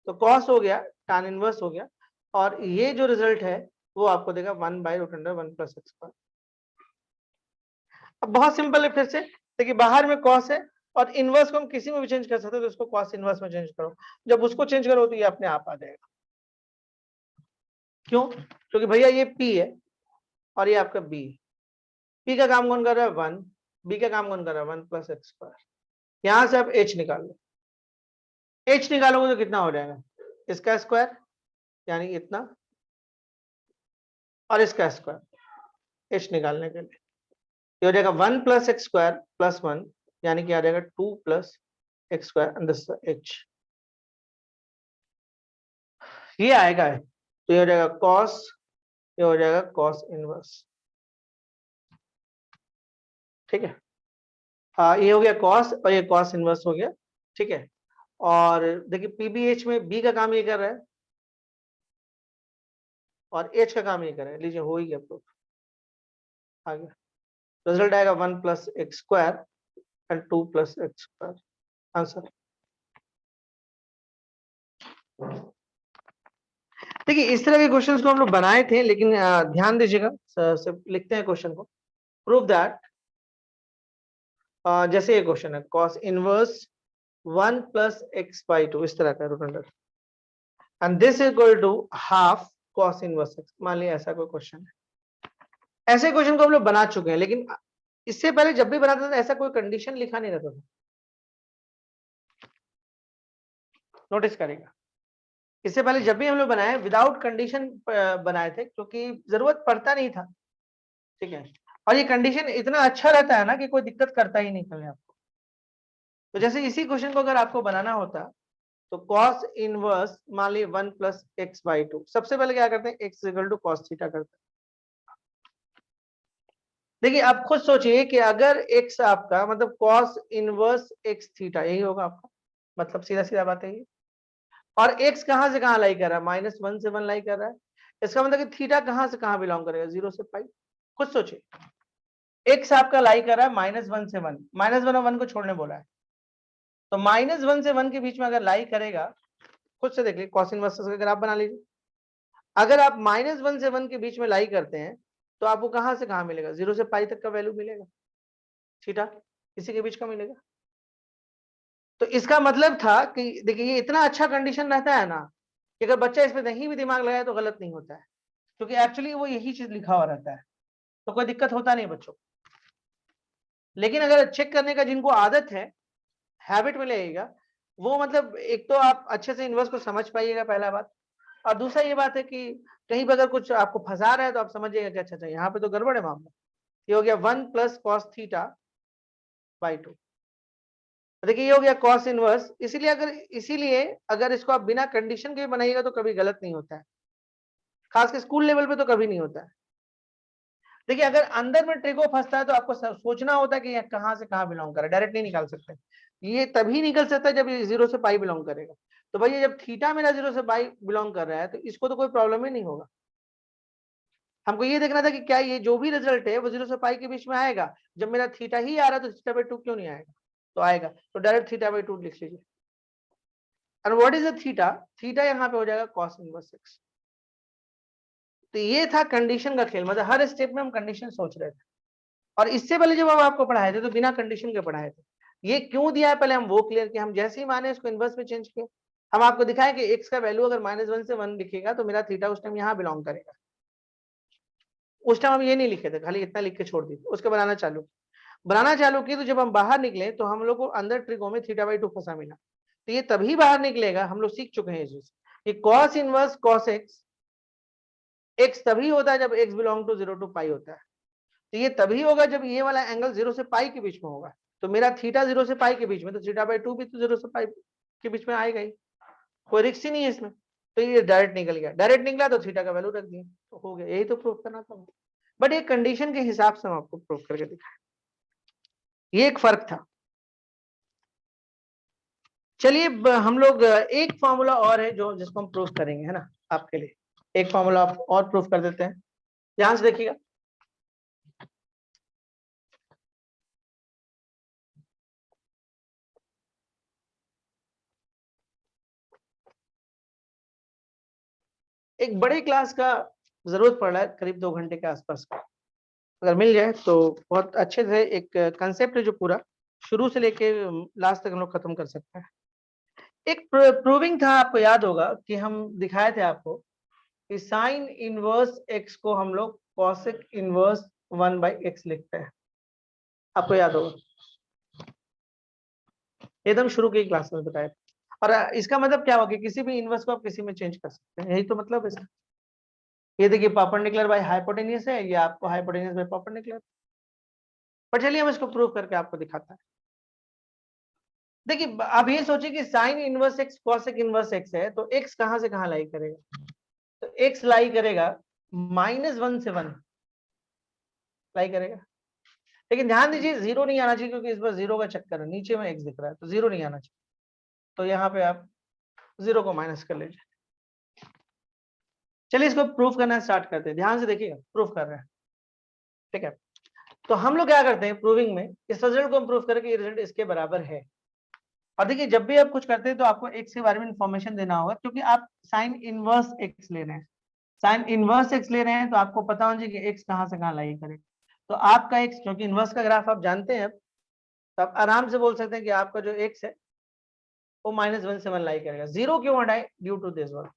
तो cos हो गया, tan इनवर्स हो गया, और ये जो रिजल्ट है वो आपको देगा 1 by root under 1 plus x square. अब बहुत सिंपल है, फिर से देखिए, बाहर में cos है और इनवर्स को हम किसी में भी चेंज कर सकते हैं, तो उसको cos इनवर्स में चेंज करो। जब उसको चेंज करो तो ये अपने आप आ जाएगा। क्यों? क्योंकि भैया ये p है और ये आपका b, p का काम कौन कर रहा है 1, b का काम कौन कर रहा है 1 प्लस एक्स स्क्वायर। यहां से आप h निकाल लो, h निकालोगे तो कितना हो जाएगा, इसका स्क्वायर यानी इतना, और इसका स्क्वायर h निकालने के लिए ये हो जाएगा 1 प्लस एक्स स्क्वायर प्लस 1, यानी कि आ जाएगा 2 plus x square under h, ये आएगा। तो ये हो जाएगा cos, ये हो जाएगा cos इनवर्स, ठीक है। ये हो गया cos और ये cos इनवर्स हो गया, ठीक है। और देखिए पीबीएच में b का काम ये कर रहा है और h का काम ये कर रहा है, लीजिए हो ही गया प्रूफ, आ गया। रिजल्ट आएगा 1 plus x square and 2 plus x square. Answer. देखिए इस तरह के क्वेश्चंस को हम लोग बनाए थे, लेकिन ध्यान दीजिएगा, सिर्फ लिखते हैं क्वेश्चन को। प्रूव दैट, जैसे ये क्वेश्चन है cos inverse 1 plus x by two, इस तरह का root under, and this equal to half cos inverse x, मान लिया ऐसा कोई क्वेश्चन है। ऐसे क्वेश्चन को हम लोग बना चुके हैं, लेकिन इससे पहले जब भी बनाते थे ऐसा कोई कंडीशन लिखा नहीं रहता था। नोटिस करेगा, इससे पहले जब भी हम लोग बनाए विदाउट कंडीशन बनाए थे, क्योंकि जरूरत पड़ता नहीं था, ठीक है। और ये कंडीशन इतना अच्छा रहता है ना कि कोई दिक्कत करता ही नहीं कभी आपको। तो जैसे इसी क्वेश्चन को अगर आपको बनाना होता तो cos इनवर्स मान लीजिए 1 प्लस एक्स बाई टू, सबसे पहले क्या करते हैं, x equal to cos theta करते हैं। देखिए आप खुद सोचिए कि अगर x आपका मतलब cos इनवर्स एक्स थीटा, यही होगा आपका मतलब, सीधा सीधा बात है ये। और x कहां से कहां लाई कर रहा है, -1 से 1 लाई कर रहा है, इसका मतलब कि थीटा कहां से कहां बिलोंग करेगा, 0 से पाई। खुद सोचिए x आपका लाई कर रहा है -1 से 1, -1 और 1 को छोड़ने बोला है, तो -1 से 1 के बीच में अगर लाई करेगा, खुद से देख लीजिए, cos इनवर्स का ग्राफ बना लीजिए। अगर आप -1 से 1 के बीच में लाई करते हैं तो आपको कहां से कहां मिलेगा, 0 से पाई तक का वैल्यू मिलेगा, थीटा इसी के बीच का मिलेगा। तो इसका मतलब था कि देखिए ये इतना अच्छा कंडीशन रहता है ना कि अगर बच्चा इसमें नहीं भी दिमाग लगाए तो गलत नहीं होता है, क्योंकि एक्चुअली वो यही चीज लिखा हुआ रहता है, तो कोई दिक्कत होता नहीं बच्चों। लेकिन अगर चेक करने का जिनको आदत है, हैबिट में लगेगा, वो मतलब एक तो आप अच्छे से इन्वर्स को समझ पाइएगा, पहला बात। और दूसरा ये बात है कि कहीं पर अगर कुछ आपको फंसा रहा है तो आप समझिएगा कि अच्छा अच्छा यहाँ पे तो गड़बड़ है मामला। ये हो गया 1 plus cos theta by two, देखिए ये हो गया कॉस इनवर्स। इसीलिए अगर इसको आप बिना कंडीशन के बनाइएगा तो कभी गलत नहीं होता है, खासकर स्कूल लेवल पे तो कभी नहीं होता है। देखिए अगर अंदर में ट्रिको फंसता है तो आपको सोचना होता है कि ये कहां से कहां बिलोंग कर रहा है, डायरेक्ट नहीं निकाल सकते। ये तभी निकल सकता है जब ये 0 से पाई बिलोंग करेगा। तो भैया जब थीटा मेरा 0 से पाई बिलोंग कर रहा है तो इसको तो कोई प्रॉब्लम ही नहीं होगा। हमको ये देखना था कि क्या ये जो भी रिजल्ट है वो 0 से पाई के बीच में आएगा। जब मेरा थीटा ही आ रहा है तो थीटा बाई टू क्यों नहीं आएगा, तो आएगा। तो डायरेक्ट थीटा बाई टू लिख लीजिए। और what is a theta, theta यहाँ पे हो जाएगा कॉस इनवर्स एक्स। तो ये था कंडीशन का खेल, मतलब हर स्टेप में हम कंडीशन सोच रहे थे। और इससे पहले जब हम आपको पढ़ाए थे तो बिना कंडीशन के पढ़ाए थे। ये क्यों दिया है पहले हम वो क्लियर किया। हम जैसे ही माने इसको इनवर्स में चेंज किया, हम आपको दिखाएं कि एक्स का वैल्यू अगर -1 से 1 लिखेगा तो मेरा थीटा उस टाइम यहाँ बिलोंग करेगा। उस टाइम हम ये नहीं लिखे थे, खाली इतना लिख के छोड़ दिए, उसके बनाना चालू किए। तो जब हम बाहर निकले तो हम लोग को अंदर ट्रिको में थीटा बाई टू फंसा मिला। तो ये तभी बाहर निकलेगा, हम लोग सीख चुके हैं ये चीज कि cos inverse cos x, x तभी होता है जब एक्स बिलोंग टू 0 टू पाई होता है। तो ये तभी होगा जब ये वाला एंगल 0 से पाई के बीच में होगा। तो मेरा थीटा 0 से पाई के बीच में, तो थीटा बाई टू भी तो 0 से पाई के बीच में आएगा ही, कोई रिक्स ही नहीं है इसमें। तो ये डायरेक्ट निकल गया, डायरेक्ट निकला तो थीटा का वैल्यू रख दिया, तो हो गया। यही तो प्रूफ करना था, बट ये कंडीशन के हिसाब से हम आपको प्रूफ करके दिखाया, ये एक फर्क था। चलिए हम लोग एक फॉर्मूला और है जो जिसको हम प्रूफ करेंगे, है ना, आपके लिए एक फॉर्मूला आप और प्रूफ कर देते हैं। ध्यान से देखिएगा, एक बड़े क्लास का जरूरत पड़ रहा है, करीब 2 घंटे के आसपास का, अगर मिल जाए तो बहुत अच्छे से एक कंसेप्ट है जो पूरा शुरू से लेके लास्ट तक हम लोग खत्म कर सकते हैं। एक प्रूविंग था, आपको याद होगा कि हम दिखाए थे आपको कि साइन इनवर्स एक्स को हम लोग कॉसेक इनवर्स 1 बाई एक्स लिखते हैं, आपको याद होगा, एकदम शुरू की क्लास में बताया था। और इसका मतलब क्या होगा कि किसी भी इनवर्स को आप किसी में चेंज कर सकते हैं, यही तो मतलब है इसका। ये देखिए परपेंडिकुलर बाय हाइपोटेन्यूस है, ये आपको हाइपोटेन्यूस बाय परपेंडिकुलर। पर चलिए हम इसको प्रूव करके आपको दिखाता है। देखिए अब ये सोचिए कि sine inverse x cosec inverse x है, तो एक्स कहां से कहां लाई करेगा, तो एक्स लाई करेगा -1 से 1 लाई करेगा। लेकिन ध्यान दीजिए जीरो नहीं आना चाहिए, क्योंकि इस बार जीरो का चक्कर है, नीचे में एक्स दिख रहा है तो जीरो नहीं आना चाहिए। तो यहाँ पे आप जीरो को माइनस कर लीजिए। चलिए इसको प्रूफ करना स्टार्ट करते हैं, ध्यान से देखिएगा, प्रूफ कर रहे हैं, ठीक है। तो हम लोग क्या करते हैं प्रूविंग में, इस रिजल्ट को हम प्रूफ करें कि ये रिजल्ट इसके बराबर है। और देखिए जब भी आप कुछ करते हैं तो आपको एक्स के बारे में इंफॉर्मेशन देना होगा, क्योंकि आप साइन इनवर्स एक्स ले रहे हैं। साइन इनवर्स एक्स ले रहे हैं तो आपको पता होना चाहिए कि एक्स कहाँ से कहाँ लाई करेगा। तो आपका एक्स, क्योंकि इनवर्स का ग्राफ आप जानते हैं, तो आप आराम से बोल सकते हैं कि आपका जो एक्स है वो -1 से 1 लाई करेगा। जीरो क्यों हटाए? ड्यू टू दिस वन,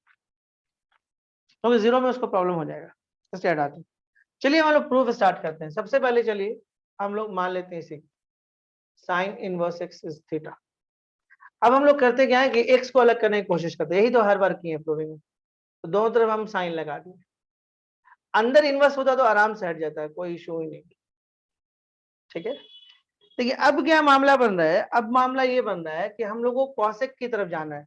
क्योंकि जीरो में उसको प्रॉब्लम हो जाएगा, इसलिए हटाते हैं। चलिए हम लोग प्रूफ स्टार्ट करते हैं। सबसे पहले चलिए हम लोग मान लेते हैं इसी sign inverse x is theta. अब हम लोग करते क्या है कि एक्स को अलग करने की कोशिश करते हैं, यही तो हर बार किए हैं प्रूविंग में। तो दोनों तरफ हम साइन लगा दिए, अंदर इनवर्स होता तो आराम से हट जाता है, कोई इशू ही नहीं। ठीक है, देखिए अब क्या मामला बन रहा है, अब मामला ये बन रहा है कि हम लोग को कॉसेक की तरफ जाना है।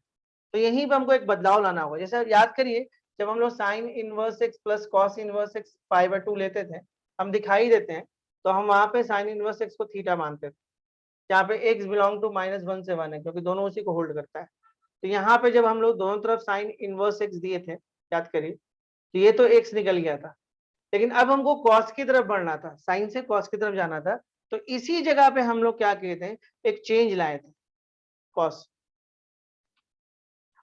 तो यहीं पे हमको एक बदलाव लाना होगा। जैसे याद करिए, जब हम लोग sine inverse x plus cos inverse x π/2 लेते थे, हम दिखाई देते हैं, तो हम वहां पे साइन इनवर्स एक्स को थीटा मानते थे, जहाँ पे x बिलोंग टू -1 से 1 है, क्योंकि दोनों उसी को होल्ड करता है। तो यहाँ पे जब हम लोग दोनों तरफ साइन इनवर्स एक्स दिए थे, याद करिए, तो ये तो x निकल गया था, लेकिन अब हमको कॉस की तरफ बढ़ना था, साइन से कॉस की तरफ जाना था। तो इसी जगह पे हम लोग क्या किए थे, एक चेंज लाए थे, कॉस,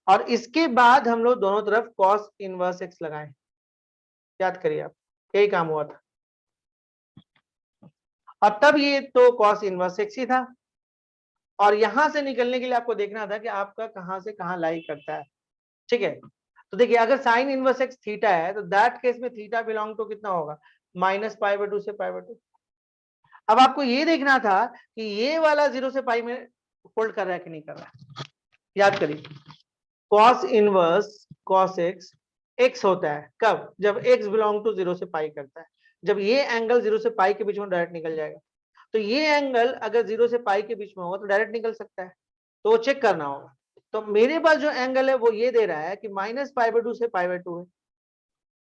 और इसके बाद हम लोग दोनों तरफ कॉस इनवर्स एक्स लगाए। याद करिए आप, यही काम हुआ था। और तब ये तो कॉस इनवर्स एक्स ही था, और यहां से निकलने के लिए आपको देखना था कि आपका कहां से कहां लाई करता है। ठीक है, तो देखिए अगर साइन इनवर्स एक्स थीटा है, तो दैट केस में थीटा बिलोंग टू कितना होगा, -π/2 से π/2। अब आपको ये देखना था कि ये वाला 0 से पाई में होल्ड कर रहा है कि नहीं कर रहा है। याद करिए, cos inverse cos x x होता है कब, जब एक्स बिलोंग टू 0 से पाई करता है। जब ये एंगल 0 से पाई के बीच में डायरेक्ट निकल जाएगा, तो ये एंगल अगर 0 से पाई के बीच में होगा तो डायरेक्ट निकल सकता है, तो वो चेक करना होगा। तो मेरे पास जो एंगल है वो ये दे रहा है कि -π/2 से π/2 है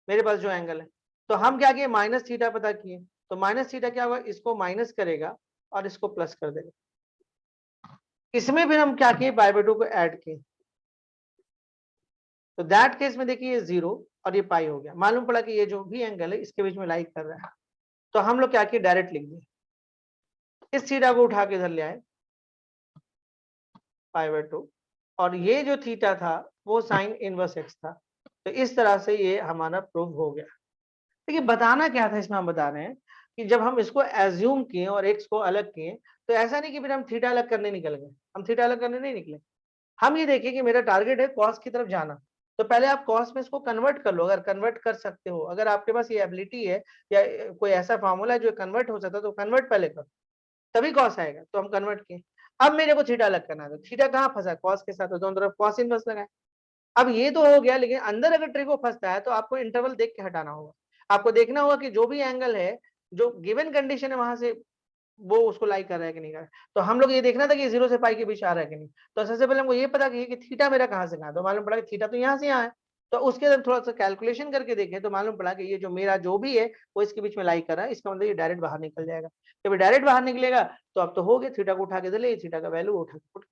मेरे पास जो एंगल है। तो हम क्या किए, माइनस थीटा पता किए, तो माइनस थीटा क्या होगा, इसको माइनस करेगा और इसको प्लस कर देगा। इसमें फिर हम क्या किए, π/2 को ऐड किए, तो दैट केस में देखिए ये 0 और ये पाई हो गया। मालूम पड़ा कि ये जो भी एंगल है इसके बीच में लाई कर रहा है। तो हम लोग क्या किए, डायरेक्ट लिख दिए, इस थीटा को उठा के इधर ले आए π/2, और ये जो थीटा था वो साइन इनवर्स एक्स था। तो इस तरह से ये हमारा प्रूफ हो गया। देखिए बताना क्या था इसमें, हम बता रहे हैं कि जब हम इसको एज्यूम किए और एक्स को अलग किए, तो ऐसा नहीं कि फिर हम थीटा अलग करने निकल गए, हम थीटा अलग करने नहीं निकले। हम ये देखिए कि मेरा टारगेट है कॉस की तरफ जाना, तो पहले आप कॉस में इसको कन्वर्ट कर लो, अगर कन्वर्ट कर सकते हो, अगर आपके पास ये एबिलिटी है या कोई ऐसा फॉर्मूला है जो कन्वर्ट हो सकता है, तो कन्वर्ट पहले करो, तभी कॉस आएगा। तो हम कन्वर्ट किए। अब मेरे को थीटा अलग करना है, तो थीटा कहाँ फंसा, कॉस के साथ, तो दोनों तरफ कॉस इनवर्स लगाए। अब ये तो हो गया, लेकिन अंदर अगर ट्रिको फंसता है तो आपको इंटरवल देख के हटाना होगा। आपको देखना होगा कि जो भी एंगल है, जो गिवन कंडीशन है, वहां से वो उसको लाइक कर रहा है कि नहीं कर रहा है। तो हम लोग ये देखना था कि 0 से पाई के बीच आ रहा है कि नहीं। तो सबसे पहले हमको ये पता कि थीटा मेरा कहाँ से कहाँ, तो मालूम पड़ा कि थीटा तो यहाँ से यहाँ है। तो उसके अंदर थोड़ा सा कैलकुलेशन करके देखें, तो मालूम पड़ा कि ये जो मेरा जो भी है वो इसके बीच में लाइक कर रहा है, इसका मतलब ये डायरेक्ट बाहर निकल जाएगा। जब डायरेक्ट बाहर निकलेगा तो अब तो हो गया, थीटा को उठा के दे, थीटा का वैल्यू उठा के।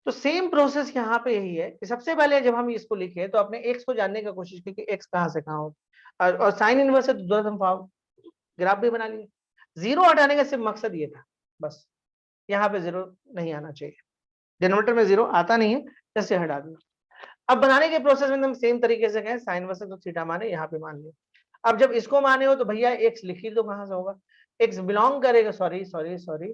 तो सेम प्रोसेस यहाँ पे यही है कि सबसे पहले जब हम इसको लिखे तो अपने एक्स को जानने की कोशिश की कि एक्स कहाँ से कहाँ हो, और साइन इनवर्स से तुरंत हम ग्राफ भी बना लिए। जीरो हटाने का सिर्फ मकसद ये था, बस यहाँ पे जीरो नहीं आना चाहिए, डिनोमिनेटर में जीरो आता नहीं है, जैसे हटा दिया। अब बनाने के प्रोसेस में हम सेम तरीके से कहें, साइन इनवर्स तो थीटा माने, यहाँ पे मान लिया। अब जब इसको माने हो तो भैया एक्स लिख ही दो, कहाँ से होगा, एक्स बिलोंग करेगा, सॉरी सॉरी सॉरी,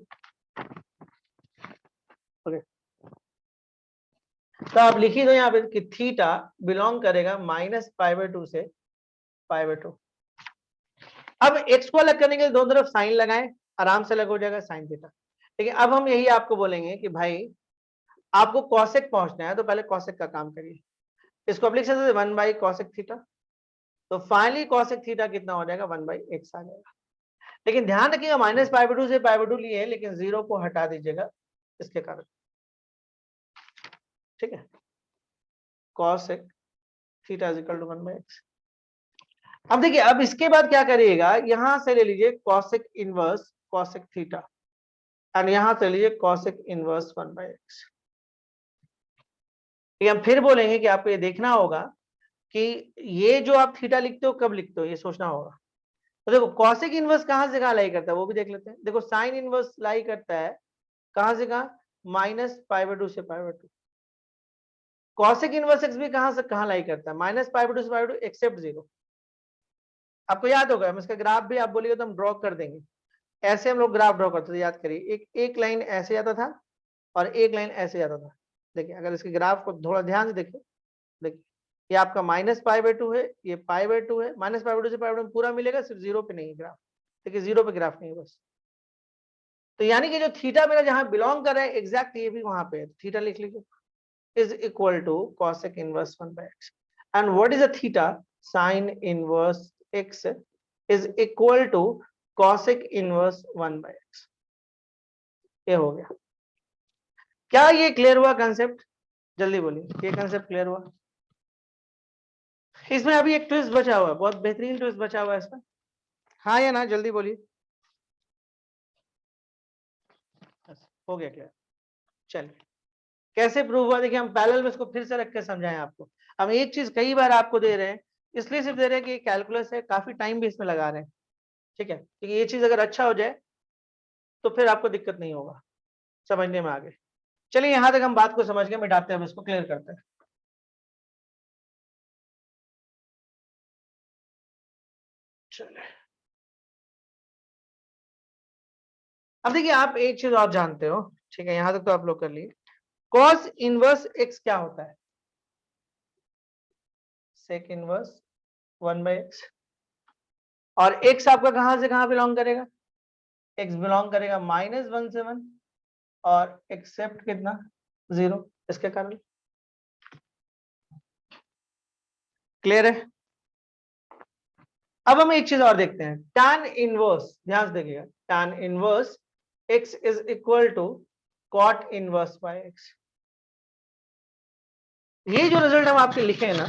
तो आप लिख ही दो यहाँ पे कि थीटा बिलोंग करेगा -π/2 से π/2। अब एक्स को अलग करने के लिए दोनों तरफ साइन लगाएं, आराम से अलग हो जाएगा साइन थीटा। लेकिन अब हम यही आपको बोलेंगे कि भाई आपको कॉसेक पहुंचना है, तो पहले कॉसेक का काम करिए। इसको आप लिख सकते हैं 1/cosec थीटा, तो फाइनली कॉसेक थीटा कितना हो जाएगा, 1/x आ जाएगा। लेकिन ध्यान रखिएगा -π/2 से π/2 लिए है, लेकिन जीरो को हटा दीजिएगा इसके कारण। ठीक है, cosec theta is equal to 1/x। अब देखिए, अब इसके बाद क्या करिएगा, यहां से ले लीजिए cosec इनवर्स cosec थीटा, और यहां से लीजिए cosec इनवर्स 1/x। हम फिर बोलेंगे कि आपको ये देखना होगा कि ये जो आप थीटा लिखते हो कब लिखते हो, ये सोचना होगा। तो देखो cosec इनवर्स कहां से कहां लाई करता है वो भी देख लेते हैं। देखो साइन इनवर्स लाई करता है कहां से कहां, -π/2 से π/2। कॉसेक इनवर्स एक्स भी कहां से कहां लाई करता है, -π/2 से π/2 एक्सेप्ट 0। आपको याद होगा, हम इसका ग्राफ भी आप बोलिए तो हम ड्रॉ कर देंगे। ऐसे हम लोग ग्राफ ड्रॉ करते थे, याद करिए, एक लाइन ऐसे जाता था और एक लाइन ऐसे जाता था। देखिए अगर इसके ग्राफ को थोड़ा ध्यान से देखिए, देखिए ये आपका -π/2 है, ये π/2 है, -π/2 से π/2 पूरा मिलेगा, सिर्फ 0 पे नहीं है ग्राफ। देखिए 0 पे ग्राफ नहीं है बस। तो यानी कि जो थीटा मेरा जहां बिलोंग कर रहा है एग्जैक्ट ये भी वहां पे है, थीटा लिख लीजिए, is equal to cosec inverse 1/x, and what is a theta? Sin inverse x is equal to cosec inverse 1/x। ये हो गया। क्या ये क्लियर हुआ कंसेप्ट? जल्दी बोलिए, ये कंसेप्ट क्लियर हुआ? इसमें अभी एक ट्विस्ट बचा हुआ है, बहुत बेहतरीन ट्विस्ट बचा हुआ है इसमें, हाँ या ना, जल्दी बोलिए। हो गया क्लियर? चलिए कैसे प्रूव हुआ, देखिए हम पैरेलल में इसको फिर से रख के समझाएं आपको। हम एक चीज कई बार आपको दे रहे हैं, इसलिए सिर्फ दे रहे हैं कि कैलकुलस है, काफी टाइम भी इसमें लगा रहे हैं, ठीक है, क्योंकि ये चीज अगर अच्छा हो जाए तो फिर आपको दिक्कत नहीं होगा समझने में आगे। चलिए यहां तक हम बात को समझ के मिटाते हैं, इसको क्लियर करते हैं। चलिए अब देखिए, आप एक चीज और जानते हो, ठीक है, यहां तक तो आप लोग कर लिए। कॉस इनवर्स एक्स क्या होता है? Sec inverse 1/x। और एक्स आपका कहां से कहां बिलोंग करेगा? एक्स बिलोंग करेगा -1 से 1 और एक्सेप्ट कितना? 0। इसके कारण क्लियर है? अब हम एक चीज और देखते हैं, tan इनवर्स, ध्यान से देखिएगा, tan inverse x is equal to cot inverse by x। ये जो रिजल्ट हम आपके लिखे हैं ना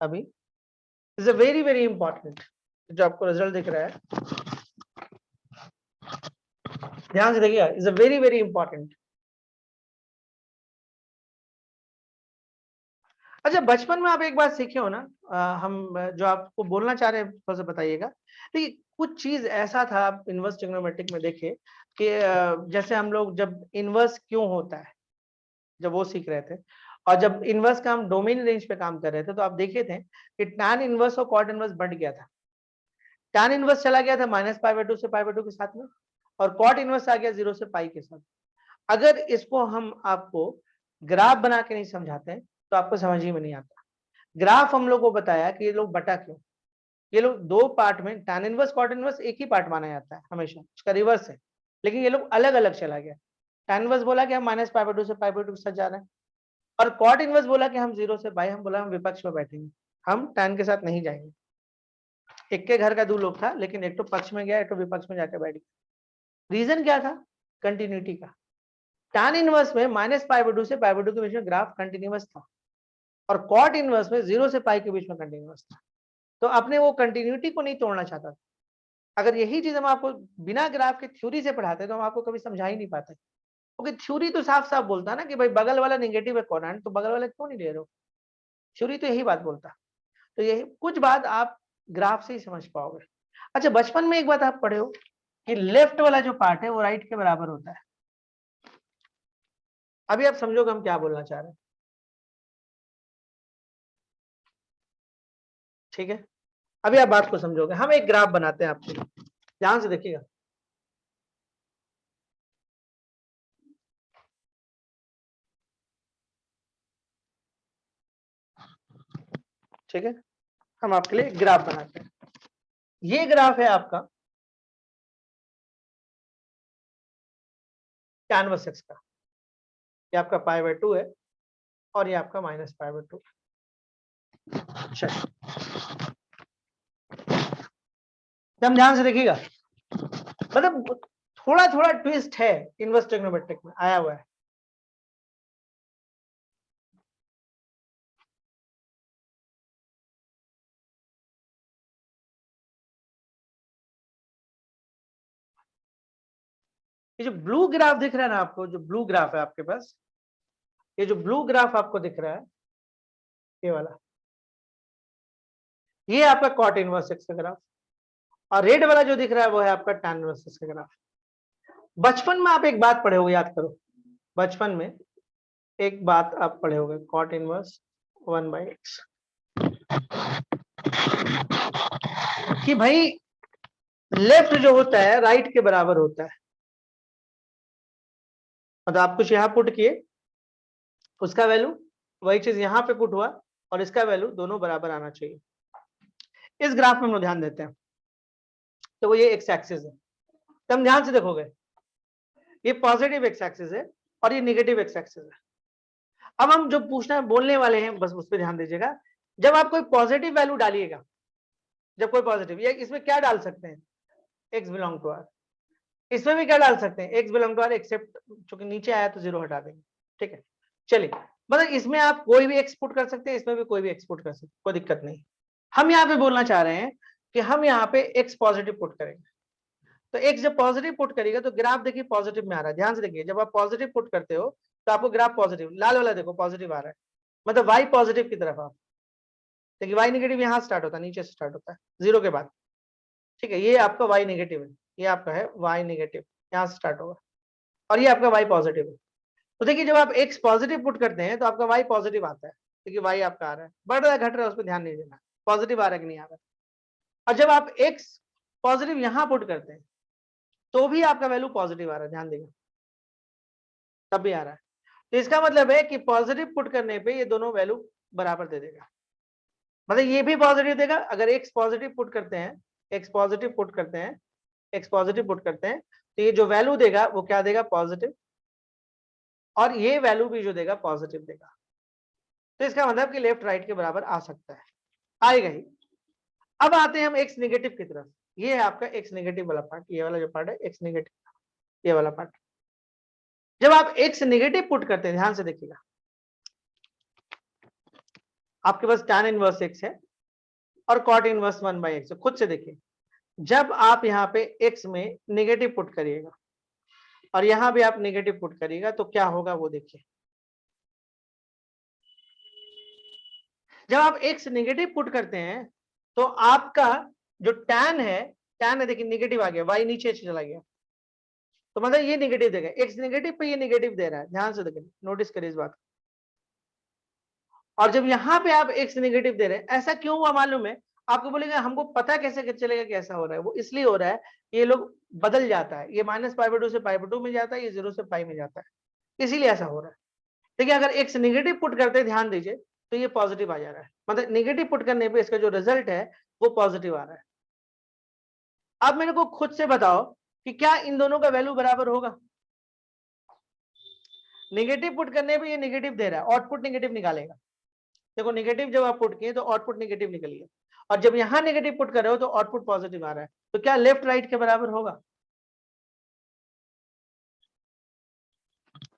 अभी, is a very very important. जो आपको रिजल्ट दिख रहा है, ध्यान से देखिएगा, is a very very important. अच्छा बचपन में आप एक बात सीखे हो ना, हम जो आपको बोलना चाह रहे हैं थोड़ा सा बताइएगा। देखिए कुछ चीज ऐसा था, आप इनवर्स ट्रिग्नोमेट्रिक में देखे कि जैसे हम लोग जब इनवर्स क्यों होता है जब वो सीख रहे थे, और जब इनवर्स का हम डोमेन रेंज पे काम कर रहे थे, तो आप देखे थे कि टैन इनवर्स और कॉट इनवर्स बढ़ गया था। टैन इनवर्स चला गया था -π/2 से π/2 के साथ में, और कॉट इनवर्स आ गया 0 से पाई के साथ। अगर इसको हम आपको ग्राफ बना के नहीं समझाते हैं तो आपको समझ ही में नहीं आता। ग्राफ हम लोग को बताया कि ये लोग बटा क्यों, ये लोग दो पार्ट में, टैन इनवर्स कॉट इनवर्स एक ही पार्ट माना जाता है हमेशा, उसका रिवर्स है, लेकिन ये लोग अलग अलग चला गया। टैन इनवर्स बोला कि हम -π/2 से π/2 के साथ जा रहे हैं, और कॉट इनवर्स बोला कि हम 0 से पाई, हम बोला हम विपक्ष में बैठेंगे, हम टैन के साथ नहीं जाएंगे। एक के घर का दो लोग था, लेकिन एक तो पक्ष में गया, एक तो विपक्ष में जाकर बैठ गया। रीजन क्या था? कंटिन्यूटी का। टैन इनवर्स में -π/2 से π/2 के बीच में ग्राफ कंटिन्यूअस था, और कॉट इनवर्स में 0 से पाई के बीच में कंटिन्यूअस था। तो आपने वो कंटिन्यूटी को नहीं तोड़ना चाहता था। अगर यही चीज हम आपको बिना ग्राफ के थ्योरी से पढ़ाते तो हम आपको कभी समझा ही नहीं पाते, क्योंकि थ्योरी तो साफ साफ बोलता ना कि भाई बगल वाला नेगेटिव है कोणार्ड, तो बगल वाला क्यों नहीं ले रहे हो। थ्योरी तो यही बात बोलता। तो यही कुछ बात आप ग्राफ से ही समझ पाओगे। अच्छा बचपन में एक बात आप पढ़े हो कि लेफ्ट वाला जो पार्ट है वो राइट के बराबर होता है। अभी आप समझोगे हम क्या बोलना चाह रहे हैं, ठीक है? अभी आप बात को समझोगे। हम एक ग्राफ बनाते हैं आपके लिए, ध्यान से देखिएगा। ठीक है, हम आपके लिए ग्राफ बनाते हैं। ये ग्राफ है आपका कैनवस एक्स का, ये आपका π/2 है और ये आपका -π/2। चलिए एकदम ध्यान से देखिएगा, मतलब थोड़ा थोड़ा ट्विस्ट है इनवर्स ट्रिग्नोमेट्रिक में आया हुआ है। ये जो ब्लू ग्राफ दिख रहा है ना आपको, जो ब्लू ग्राफ है आपके पास, ये जो ब्लू ग्राफ आपको दिख रहा है, ये वाला, ये आपका कॉट इनवर्स एक्स का ग्राफ, और रेड वाला जो दिख रहा है वो है आपका टैन इनवर्स एक्स का ग्राफ। बचपन में आप एक बात पढ़े होगे, याद करो, बचपन में एक बात आप पढ़े होगे, कॉट इनवर्स 1/x, कि भाई लेफ्ट जो होता है राइट के बराबर होता है। मतलब आप कुछ यहां पुट किए, उसका वैल्यू वही चीज यहां पे पुट हुआ और इसका वैल्यू दोनों बराबर आना चाहिए। इस ग्राफ में हम लोग ध्यान देते हैं, तो वो ये एक्स एक्सिस है, तो हम ध्यान से देखोगे ये पॉजिटिव एक्स एक्सिस है और ये नेगेटिव एक्स एक्सिस है। अब हम जो पूछना बोलने वाले हैं बस उस पर ध्यान दीजिएगा। जब आप कोई पॉजिटिव वैल्यू डालिएगा, जब कोई पॉजिटिव, ये इसमें क्या डाल सकते हैं, एक्स बिलोंग टू आर, इसमें भी क्या डाल सकते हैं, x belong to R, except चूंकि नीचे आया तो जीरो हटा देंगे। ठीक है, चलिए, मतलब इसमें आप कोई भी एक्सपोर्ट कर सकते हैं, इसमें भी कोई भी एक्सपोर्ट कर सकते हैं, कोई दिक्कत नहीं। हम यहाँ पे बोलना चाह रहे हैं कि हम यहाँ पे एक्स पॉजिटिव पुट करेंगे, तो एक्स जब पॉजिटिव पुट करेगा तो ग्राफ देखिए पॉजिटिव में आ रहा है। ध्यान से देखिए, जब आप पॉजिटिव पुट करते हो तो आपको ग्राफ पॉजिटिव, लाल वाला देखो पॉजिटिव आ रहा है, मतलब वाई पॉजिटिव की तरफ आप देखिए, वाई नेगेटिव यहाँ स्टार्ट होता है, नीचे से स्टार्ट होता है जीरो के बाद। ठीक है, ये आपका वाई नेगेटिव है, ये आपका है वाई नेगेटिव, यहाँ से स्टार्ट होगा, और ये आपका वाई पॉजिटिव है। तो देखिए जब आप एक्स पॉजिटिव पुट करते हैं तो आपका वाई पॉजिटिव आता है, क्योंकि वाई आपका आ रहा है, बढ़ रहा है घट रहा है उस पर ध्यान नहीं देना, पॉजिटिव आ रहा है कि नहीं आ रहा है। और जब आप एक्स पॉजिटिव यहां पुट करते हैं तो भी आपका वैल्यू पॉजिटिव आ रहा है, ध्यान देगा, तब भी आ रहा है। तो इसका मतलब है कि पॉजिटिव पुट करने पे ये दोनों वैल्यू बराबर दे देगा, मतलब ये भी पॉजिटिव देगा। अगर एक्स पॉजिटिव पुट करते हैं, एक्स पॉजिटिव पुट करते हैं, एक्स पॉजिटिव पुट करते हैं, तो ये जो वैल्यू देगा वो क्या देगा, पॉजिटिव, और ये वैल्यू भी जो देगा पॉजिटिव देगा। तो इसका मतलब कि लेफ्ट राइट के बराबर आ सकता है, आएगा ही। अब आते हैं हम एक्स नेगेटिव की तरफ, ये है आपका एक्स नेगेटिव वाला पार्ट, ये वाला जो पार्ट है एक्स नेगेटिव, ये वाला पार्ट। जब आप एक्स नेगेटिव पुट करते हैं, ध्यान से देखिएगा, आपके पास tan इनवर्स एक्स है और cot इनवर्स 1/x है, खुद से देखिए। जब आप यहाँ पे x में नेगेटिव पुट करिएगा और यहां भी आप नेगेटिव पुट करिएगा तो क्या होगा वो देखिए। जब आप x नेगेटिव पुट करते हैं तो आपका जो tan है देखिए नेगेटिव आ गया, y नीचे चला गया, तो मतलब ये नेगेटिव देगा, x नेगेटिव पे ये नेगेटिव दे रहा है, ध्यान से देखिए, नोटिस करिए इस बात। और जब यहाँ पे आप x नेगेटिव दे रहे हैं, ऐसा क्यों हुआ मालूम है आपको, बोलेगा हमको पता कैसे चलेगा कि ऐसा हो रहा है, वो इसलिए हो रहा है, ये लोग बदल जाता है, ये -π/2 से π/2 में जाता है, ये 0 से π में जाता है, इसीलिए ऐसा हो रहा है। देखिए अगर x नेगेटिव पुट करते हैं, ध्यान दीजिए, तो ये पॉजिटिव आ जा रहा है, मतलब नेगेटिव पुट करने पे इसका जो रिजल्ट है वो पॉजिटिव आ रहा है। अब मेरे को खुद से बताओ कि क्या इन दोनों का वैल्यू बराबर होगा। नेगेटिव पुट करने पे ये नेगेटिव दे रहा है, आउटपुट नेगेटिव निकालेगा। देखो नेगेटिव जब आप पुट किए तो आउटपुट नेगेटिव निकल गया, और जब यहां नेगेटिव पुट कर रहे हो तो आउटपुट पॉजिटिव आ रहा है, तो क्या लेफ्ट राइट के बराबर होगा,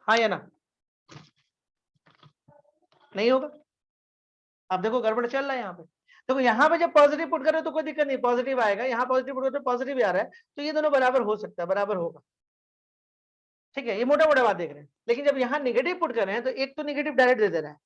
हाँ या ना, नहीं होगा। अब देखो गड़बड़ चल रहा है यहाँ पे, देखो यहाँ पे जब पॉजिटिव पुट कर रहे हो तो कोई दिक्कत नहीं, पॉजिटिव आएगा, यहाँ पॉजिटिव पुट कर रहे हो पॉजिटिव आ रहा है, तो ये दोनों बराबर हो सकता है, बराबर होगा। ठीक है, ये मोटा मोटा बात देख रहे हैं। लेकिन जब यहाँ नेगेटिव पुट कर रहे हैं तो एक तो नेगेटिव डायरेक्ट दे दे रहा है,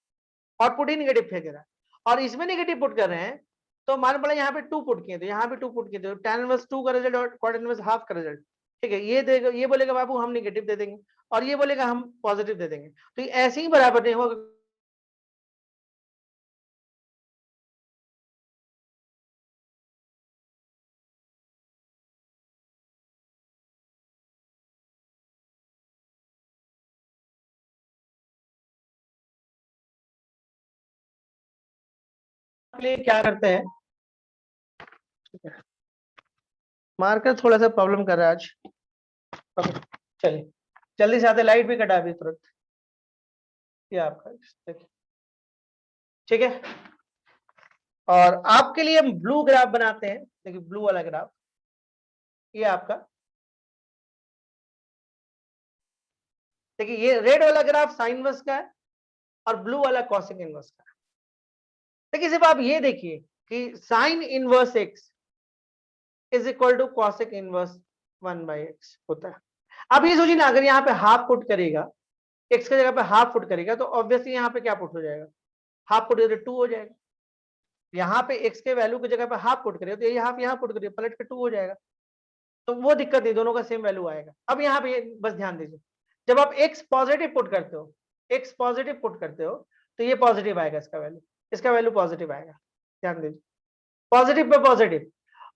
आउटपुट ही नेगेटिव फेंक रहा है, और इसमें नेगेटिव पुट कर रहे हैं तो मान पड़ा यहाँ पे 2 पुट किए, तो यहाँ पे 2 पुट किए, तो tan इनवर्स 2 का रिजल्ट और cot इनवर्स हाफ का रिजल्ट। ठीक है, ये देगा, ये बोलेगा बाबू हम नेगेटिव दे देंगे, और ये बोलेगा हम पॉजिटिव दे देंगे, तो ये ऐसे ही बराबर नहीं होगा। क्या करते हैं, मार्कर थोड़ा सा प्रॉब्लम कर रहा है आज, चलिए जल्दी से आते, लाइट भी कटा भी तुरंत, ये आपका देखिए, ठीक है। और आपके लिए हम ब्लू ग्राफ बनाते हैं, देखिए ब्लू वाला ग्राफ, ये आपका देखिए, ये रेड वाला ग्राफ साइन इनवर्स का है और ब्लू वाला कॉसिक इनवर्स का है। देखिए सिर्फ आप ये देखिए कि sine inverse x is equal to cosec inverse 1/x होता है। अब ये सोचिए ना, अगर यहाँ पे हाफ पुट करेगा, एक्स की जगह पे हाफ पुट करेगा, तो ऑब्वियसली यहाँ पे क्या पुट हो जाएगा, हाफ पुट करेगा 2 हो जाएगा। यहाँ पे एक्स के वैल्यू की जगह पे हाफ पुट करेगा तो ये हाफ यहाँ पुट करेगा, पलट के 2 हो जाएगा। तो वो दिक्कत नहीं, दोनों का सेम वैल्यू आएगा। अब यहाँ पे बस ध्यान दीजिए, जब आप x पॉजिटिव पुट करते हो, x पॉजिटिव पुट करते हो तो ये पॉजिटिव आएगा, इसका वैल्यू पॉजिटिव आएगा, ध्यान दीजिए, पॉजिटिव पे पॉजिटिव।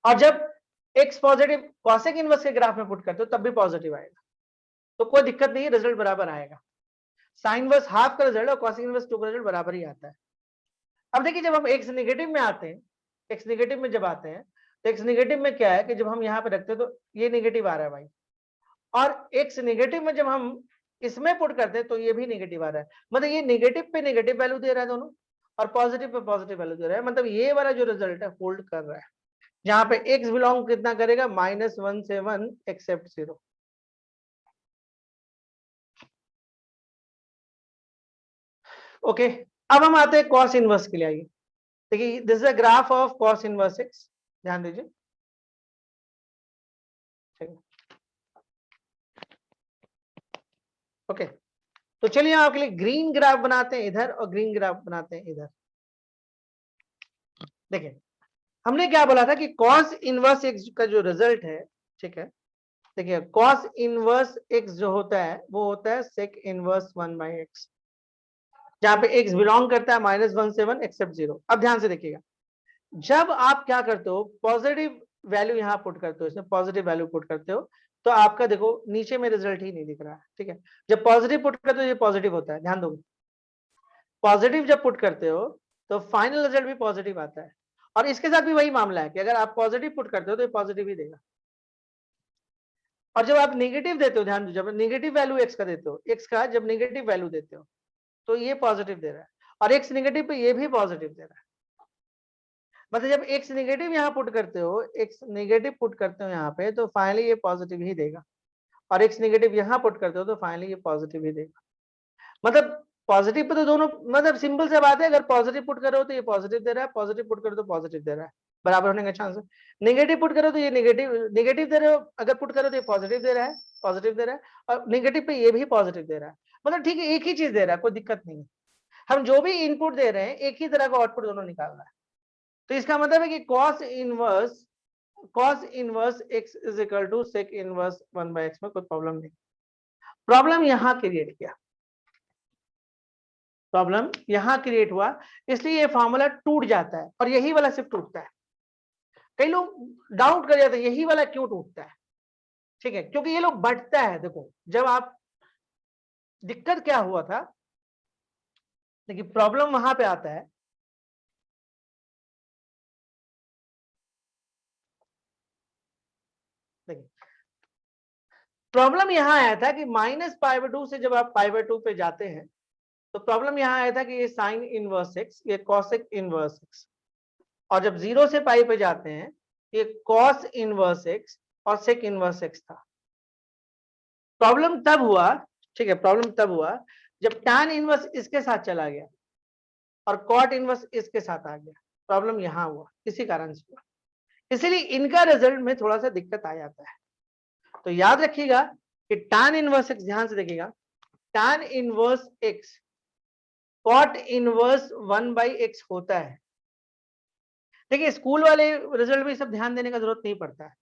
और जब x पॉजिटिव कॉसेक इनवर्स के ग्राफ में पुट करते हो तब भी पॉजिटिव आएगा, तो कोई दिक्कत नहीं है, रिजल्ट बराबर आएगा। साइन इनवर्स हाफ का रिजल्ट और कॉसेक इनवर्स 2 का रिजल्ट बराबर ही आता है। अब देखिए जब हम x नेगेटिव में आते हैं, x नेगेटिव में जब आते हैं तो x नेगेटिव में क्या है कि जब हम यहाँ पे रखते हैं तो ये नेगेटिव आ रहा है भाई, और x नेगेटिव में जब हम इसमें पुट करते हैं तो ये भी नेगेटिव आ रहा है, मतलब ये नेगेटिव पे नेगेटिव वैल्यू दे रहा है दोनों, और पॉजिटिव पे पॉजिटिव वैल्यू दे रहा है, मतलब ये वाला जो रिजल्ट है होल्ड कर रहा है, जहां पे x बिलोंग कितना करेगा -1 से 1 एक्सेप्ट 0। ओके, अब हम आते हैं कॉस इनवर्स के लिए। आइए देखिए, this is a graph of cos inverse x, ध्यान दीजिए। ओके, तो चलिए आपके लिए ग्रीन ग्राफ बनाते हैं इधर और ग्रीन ग्राफ बनाते हैं इधर। देखिए हमने क्या बोला था कि कॉस इनवर्स x का जो रिजल्ट है, ठीक है, देखिए कॉस इनवर्स x जो होता है वो होता है सेक इनवर्स 1/x, जहां पे x बिलोंग करता है -1 से 1 एक्सेप्ट 0। अब ध्यान से देखिएगा, जब आप क्या करते हो पॉजिटिव वैल्यू यहाँ पुट करते हो, इसमें पॉजिटिव वैल्यू पुट करते हो तो आपका देखो नीचे में रिजल्ट ही नहीं दिख रहा है, ठीक है। जब पॉजिटिव पुट करते हो ये पॉजिटिव होता है, ध्यान दो, पॉजिटिव जब पुट करते हो तो फाइनल रिजल्ट भी पॉजिटिव आता है, और इसके साथ भी वही मामला है कि अगर आप पॉजिटिव पुट करते हो तो ये पॉजिटिव ही देगा, और जब आप नेगेटिव देते हो, ध्यान दो, जब नेगेटिव वैल्यू x का देते हो, x का जब नेगेटिव वैल्यू देते हो तो ये पॉजिटिव दे रहा है, और x नेगेटिव पे ये भी पॉजिटिव दे रहा है, मतलब जब x नेगेटिव यहाँ पुट करते हो, x नेगेटिव पुट करते हो यहाँ पे तो फाइनली ये पॉजिटिव ही देगा, और x नेगेटिव यहाँ पुट करते हो तो फाइनली ये पॉजिटिव ही देगा। मतलब पॉजिटिव पे तो दोनों, मतलब सिंपल सा बात है, अगर पॉजिटिव पुट करो तो ये पॉजिटिव दे रहा है, पॉजिटिव पुट करो तो पॉजिटिव दे रहा है, बराबर होने का चांस है। नेगेटिव पुट करो तो ये नेगेटिव दे रहे हो, अगर पुट करो तो ये पॉजिटिव दे रहा है, पॉजिटिव दे रहा है, और नेगेटिव पे ये भी पॉजिटिव दे रहा है, मतलब ठीक है एक ही चीज दे रहा है, कोई दिक्कत नहीं है। हम जो भी इनपुट दे रहे हैं एक ही तरह का आउटपुट दोनों निकाल रहा है, तो इसका मतलब है कि cos inverse x is equal to sec inverse 1/x में कोई प्रॉब्लम नहीं। प्रॉब्लम यहाँ क्रिएट किया, प्रॉब्लम यहां क्रिएट हुआ, इसलिए ये फॉर्मूला टूट जाता है, और यही वाला सिर्फ टूटता है। कई लोग डाउट कर जाते हैं यही वाला क्यों टूटता है, ठीक है, क्योंकि ये लोग बढ़ता है। देखो जब आप, दिक्कत क्या हुआ था, देखिए प्रॉब्लम वहां पे आता है, देखिए प्रॉब्लम यहां आया था कि -π/2 से जब आप π/2 पे जाते हैं तो प्रॉब्लम यहां आया था कि ये साइन इनवर्स x, ये कॉसेक इनवर्स x, और जब 0 से पाई पे जाते हैं ये कॉस इनवर्स x और सेक इनवर्स x था। प्रॉब्लम तब हुआ, ठीक है, प्रॉब्लम तब हुआ जब tan इनवर्स इसके साथ चला गया और कॉट इनवर्स इसके साथ आ गया, प्रॉब्लम यहां हुआ, इसी कारण से हुआ, इसीलिए इनका रिजल्ट में थोड़ा सा दिक्कत आ जाता है। तो याद रखिएगा कि tan इनवर्स x, ध्यान से देखिएगा, tan inverse x cot inverse 1/x होता है। देखिए स्कूल वाले रिजल्ट में सब ध्यान देने का जरूरत नहीं पड़ता है,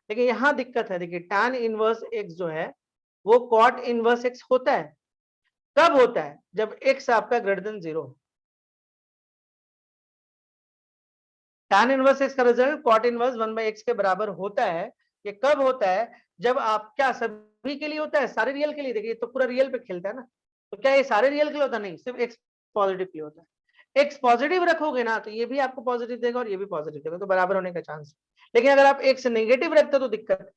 लेकिन यहां दिक्कत है। देखिए tan इनवर्स x जो है वो कॉट इनवर्स x होता है, कब होता है, जब x आपका greater than 0। tan inverse x का रिजल्ट कॉट इनवर्स 1/x के बराबर होता है। ये कब होता है, जब आप, क्या सभी के लिए होता है, सारे रियल के लिए? देखिए तो पूरा रियल पे खेलता है ना, तो क्या ये सारे रियल के लिए होता नहीं, सिर्फ x पॉजिटिव के लिए होता है। x पॉजिटिव रखोगे ना तो ये भी आपको पॉजिटिव देगा और ये भी पॉजिटिव देगा, तो बराबर होने का चांस है। लेकिन अगर आप x नेगेटिव रखते हो तो दिक्कत है।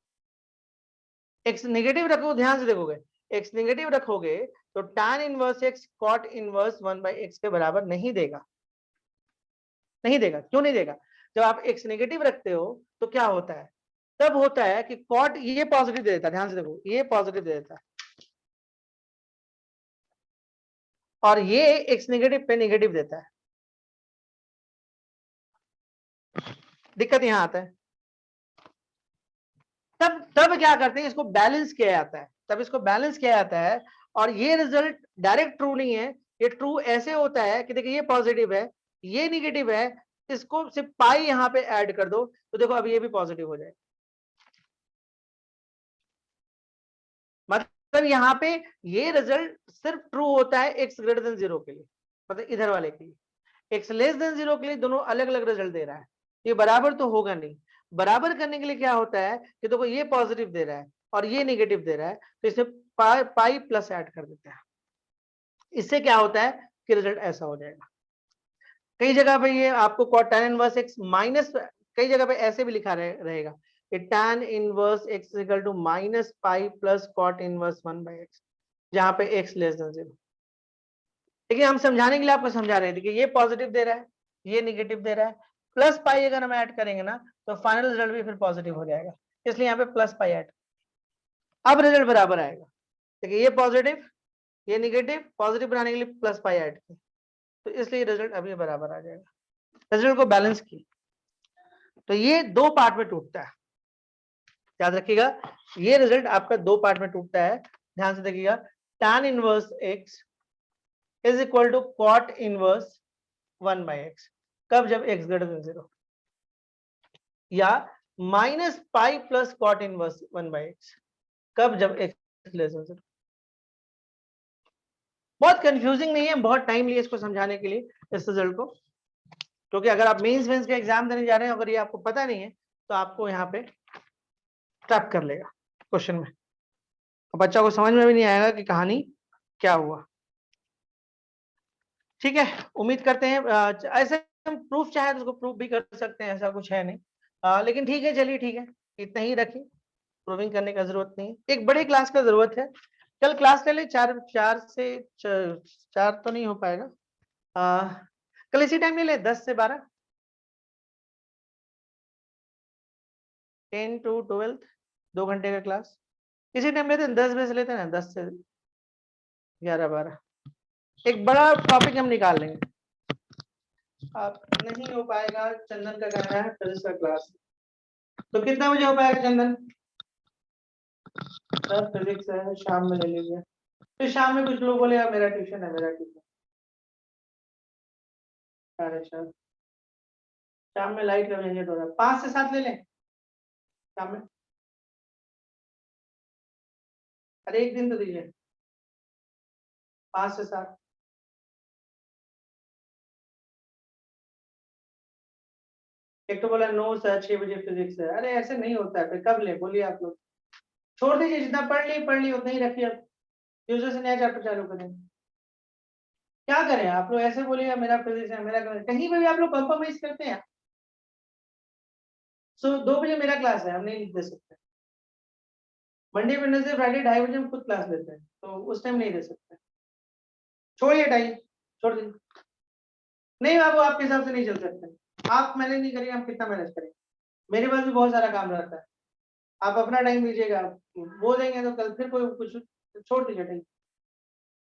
x नेगेटिव रखोगे, ध्यान से देखोगे, x नेगेटिव रखोगे तो tan inverse x cot inverse 1/x के बराबर नहीं देगा, नहीं देगा। क्यों नहीं देगा? जब आप x नेगेटिव रखते हो तो क्या होता है, तब होता है कि कॉट ये पॉजिटिव दे देता है, ध्यान से देखो ये पॉजिटिव दे देता है, और ये x नेगेटिव पे नेगेटिव देता है। दिक्कत यहां आता है। तब क्या करते हैं, इसको बैलेंस किया जाता है, तब इसको बैलेंस किया जाता है, और ये रिजल्ट डायरेक्ट ट्रू नहीं है, ये ट्रू ऐसे होता है कि देखिए ये पॉजिटिव है, ये नेगेटिव है, इसको सिर्फ पाई यहां पे ऐड कर दो तो देखो अब ये भी पॉजिटिव हो जाएगा। पर यहाँ पे ये रिजल्ट सिर्फ ट्रू होता है x ग्रेटर देन 0 के लिए, मतलब इधर वाले के लिए। x लेस देन 0 के लिए दोनों अलग अलग रिजल्ट दे रहा है, ये बराबर तो होगा नहीं। बराबर करने के लिए क्या होता है कि देखो ये पॉजिटिव दे रहा है और ये नेगेटिव दे रहा है, तो इसे पाई प्लस ऐड कर देते हैं। इससे क्या होता है कि रिजल्ट ऐसा हो जाएगा। कई जगह पे ये आपको cot tan inverse x minus, कई जगह पे ऐसे भी लिखा रहेगा कि tan inverse x equal to minus pi plus cot inverse 1/x, जहां पे x लेस देन 0। देखिए हम समझाने के लिए आपको समझा रहे थे कि ये पॉजिटिव दे रहा है, ये नेगेटिव दे रहा है, प्लस पाई अगर हम ऐड करेंगे ना तो फाइनल रिजल्ट भी फिर पॉजिटिव हो जाएगा, इसलिए यहाँ पे प्लस पाई ऐड, अब रिजल्ट बराबर आएगा। देखिए ये पॉजिटिव, ये नेगेटिव, पॉजिटिव बनाने के लिए प्लस पाई ऐड की, तो इसलिए रिजल्ट अभी बराबर आ जाएगा। रिजल्ट को बैलेंस की, तो ये दो पार्ट में टूटता है, याद रखिएगा ये रिजल्ट आपका दो पार्ट में टूटता है, ध्यान से देखिएगा। tan inverse x is equal to cot inverse 1/x, कब? जब x ग्रेटर देन 0, या minus pi plus cot inverse 1/x, कब? जब x लेस देन 0। बहुत कंफ्यूजिंग नहीं है, बहुत टाइम लिया इसको समझाने के लिए इस रिजल्ट को, क्योंकि अगर आप मेंस का एग्जाम देने जा रहे हैं, अगर ये आपको पता नहीं है तो आपको यहाँ पे ट्रैप कर लेगा क्वेश्चन में, बच्चा को समझ में भी नहीं आएगा कि कहानी क्या हुआ। ठीक है, उम्मीद करते हैं ऐसे हम प्रूफ चाहे तो उसको प्रूफ भी कर सकते हैं, ऐसा कुछ है नहीं, लेकिन ठीक है, चलिए ठीक है, इतना ही रखिए, प्रूविंग करने का जरूरत नहीं है, एक बड़े क्लास का जरूरत है। कल क्लास ले ले, 4 से 4 तो नहीं हो पाएगा, कल इसी टाइम ले ले, 10 से 12, 10 to 12, 2 घंटे का क्लास इसी टाइम लेते हैं, 10 बजे से लेते हैं ना, 10 से 11 12, एक बड़ा टॉपिक हम निकाल लेंगे। अब नहीं हो पाएगा, चंदन का कहना है फिजिक्स का क्लास, तो कितना बजे हो पाएगा चंदन? सर फिजिक्स है, शाम में ले लीजिए, फिर शाम में कुछ लोग बोले यार मेरा ट्यूशन है, मेरा ट्यूशन, अच्छा शाम में लाइट का झंझट हो रहा है, 5 से 7 ले लें शाम में, अरे एक दिन तो दीजिए, 5 से 7। एक तो बोला 9 से 6 बजे फिजिक्स है, अरे ऐसे नहीं होता है, फिर कब ले बोलिए आप लोग, छोड़ दीजिए, जितना पढ़ ली उतना ही रखिए, अब ट्यूसडे से नया चैप्टर चालू करें, क्या करें आप लोग, ऐसे बोलिएगा मेरा फिजिक्स है, मेरा कहीं पे भी आप लोग कंप्रोमाइज करते हैं। सो 2 बजे मेरा क्लास है, हम नहीं दे सकते, मंडे वेडनेसडे फ्राइडे 2:30 बजे हम खुद क्लास लेते हैं, तो उस टाइम नहीं दे सकते, छोड़िए टाइम, छोड़ दीजिए, नहीं बाबू आपके हिसाब से नहीं चल सकते, आप मैनेज नहीं करिए, हम कितना मैनेज करें, मेरे पास भी बहुत सारा काम रहता है, आप अपना टाइम दीजिएगा, वो देंगे तो कल फिर कोई कुछ, छोड़ दीजिए टाइम,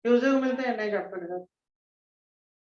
ट्यूसडे को मिलते हैं नए चैप्टर के साथ।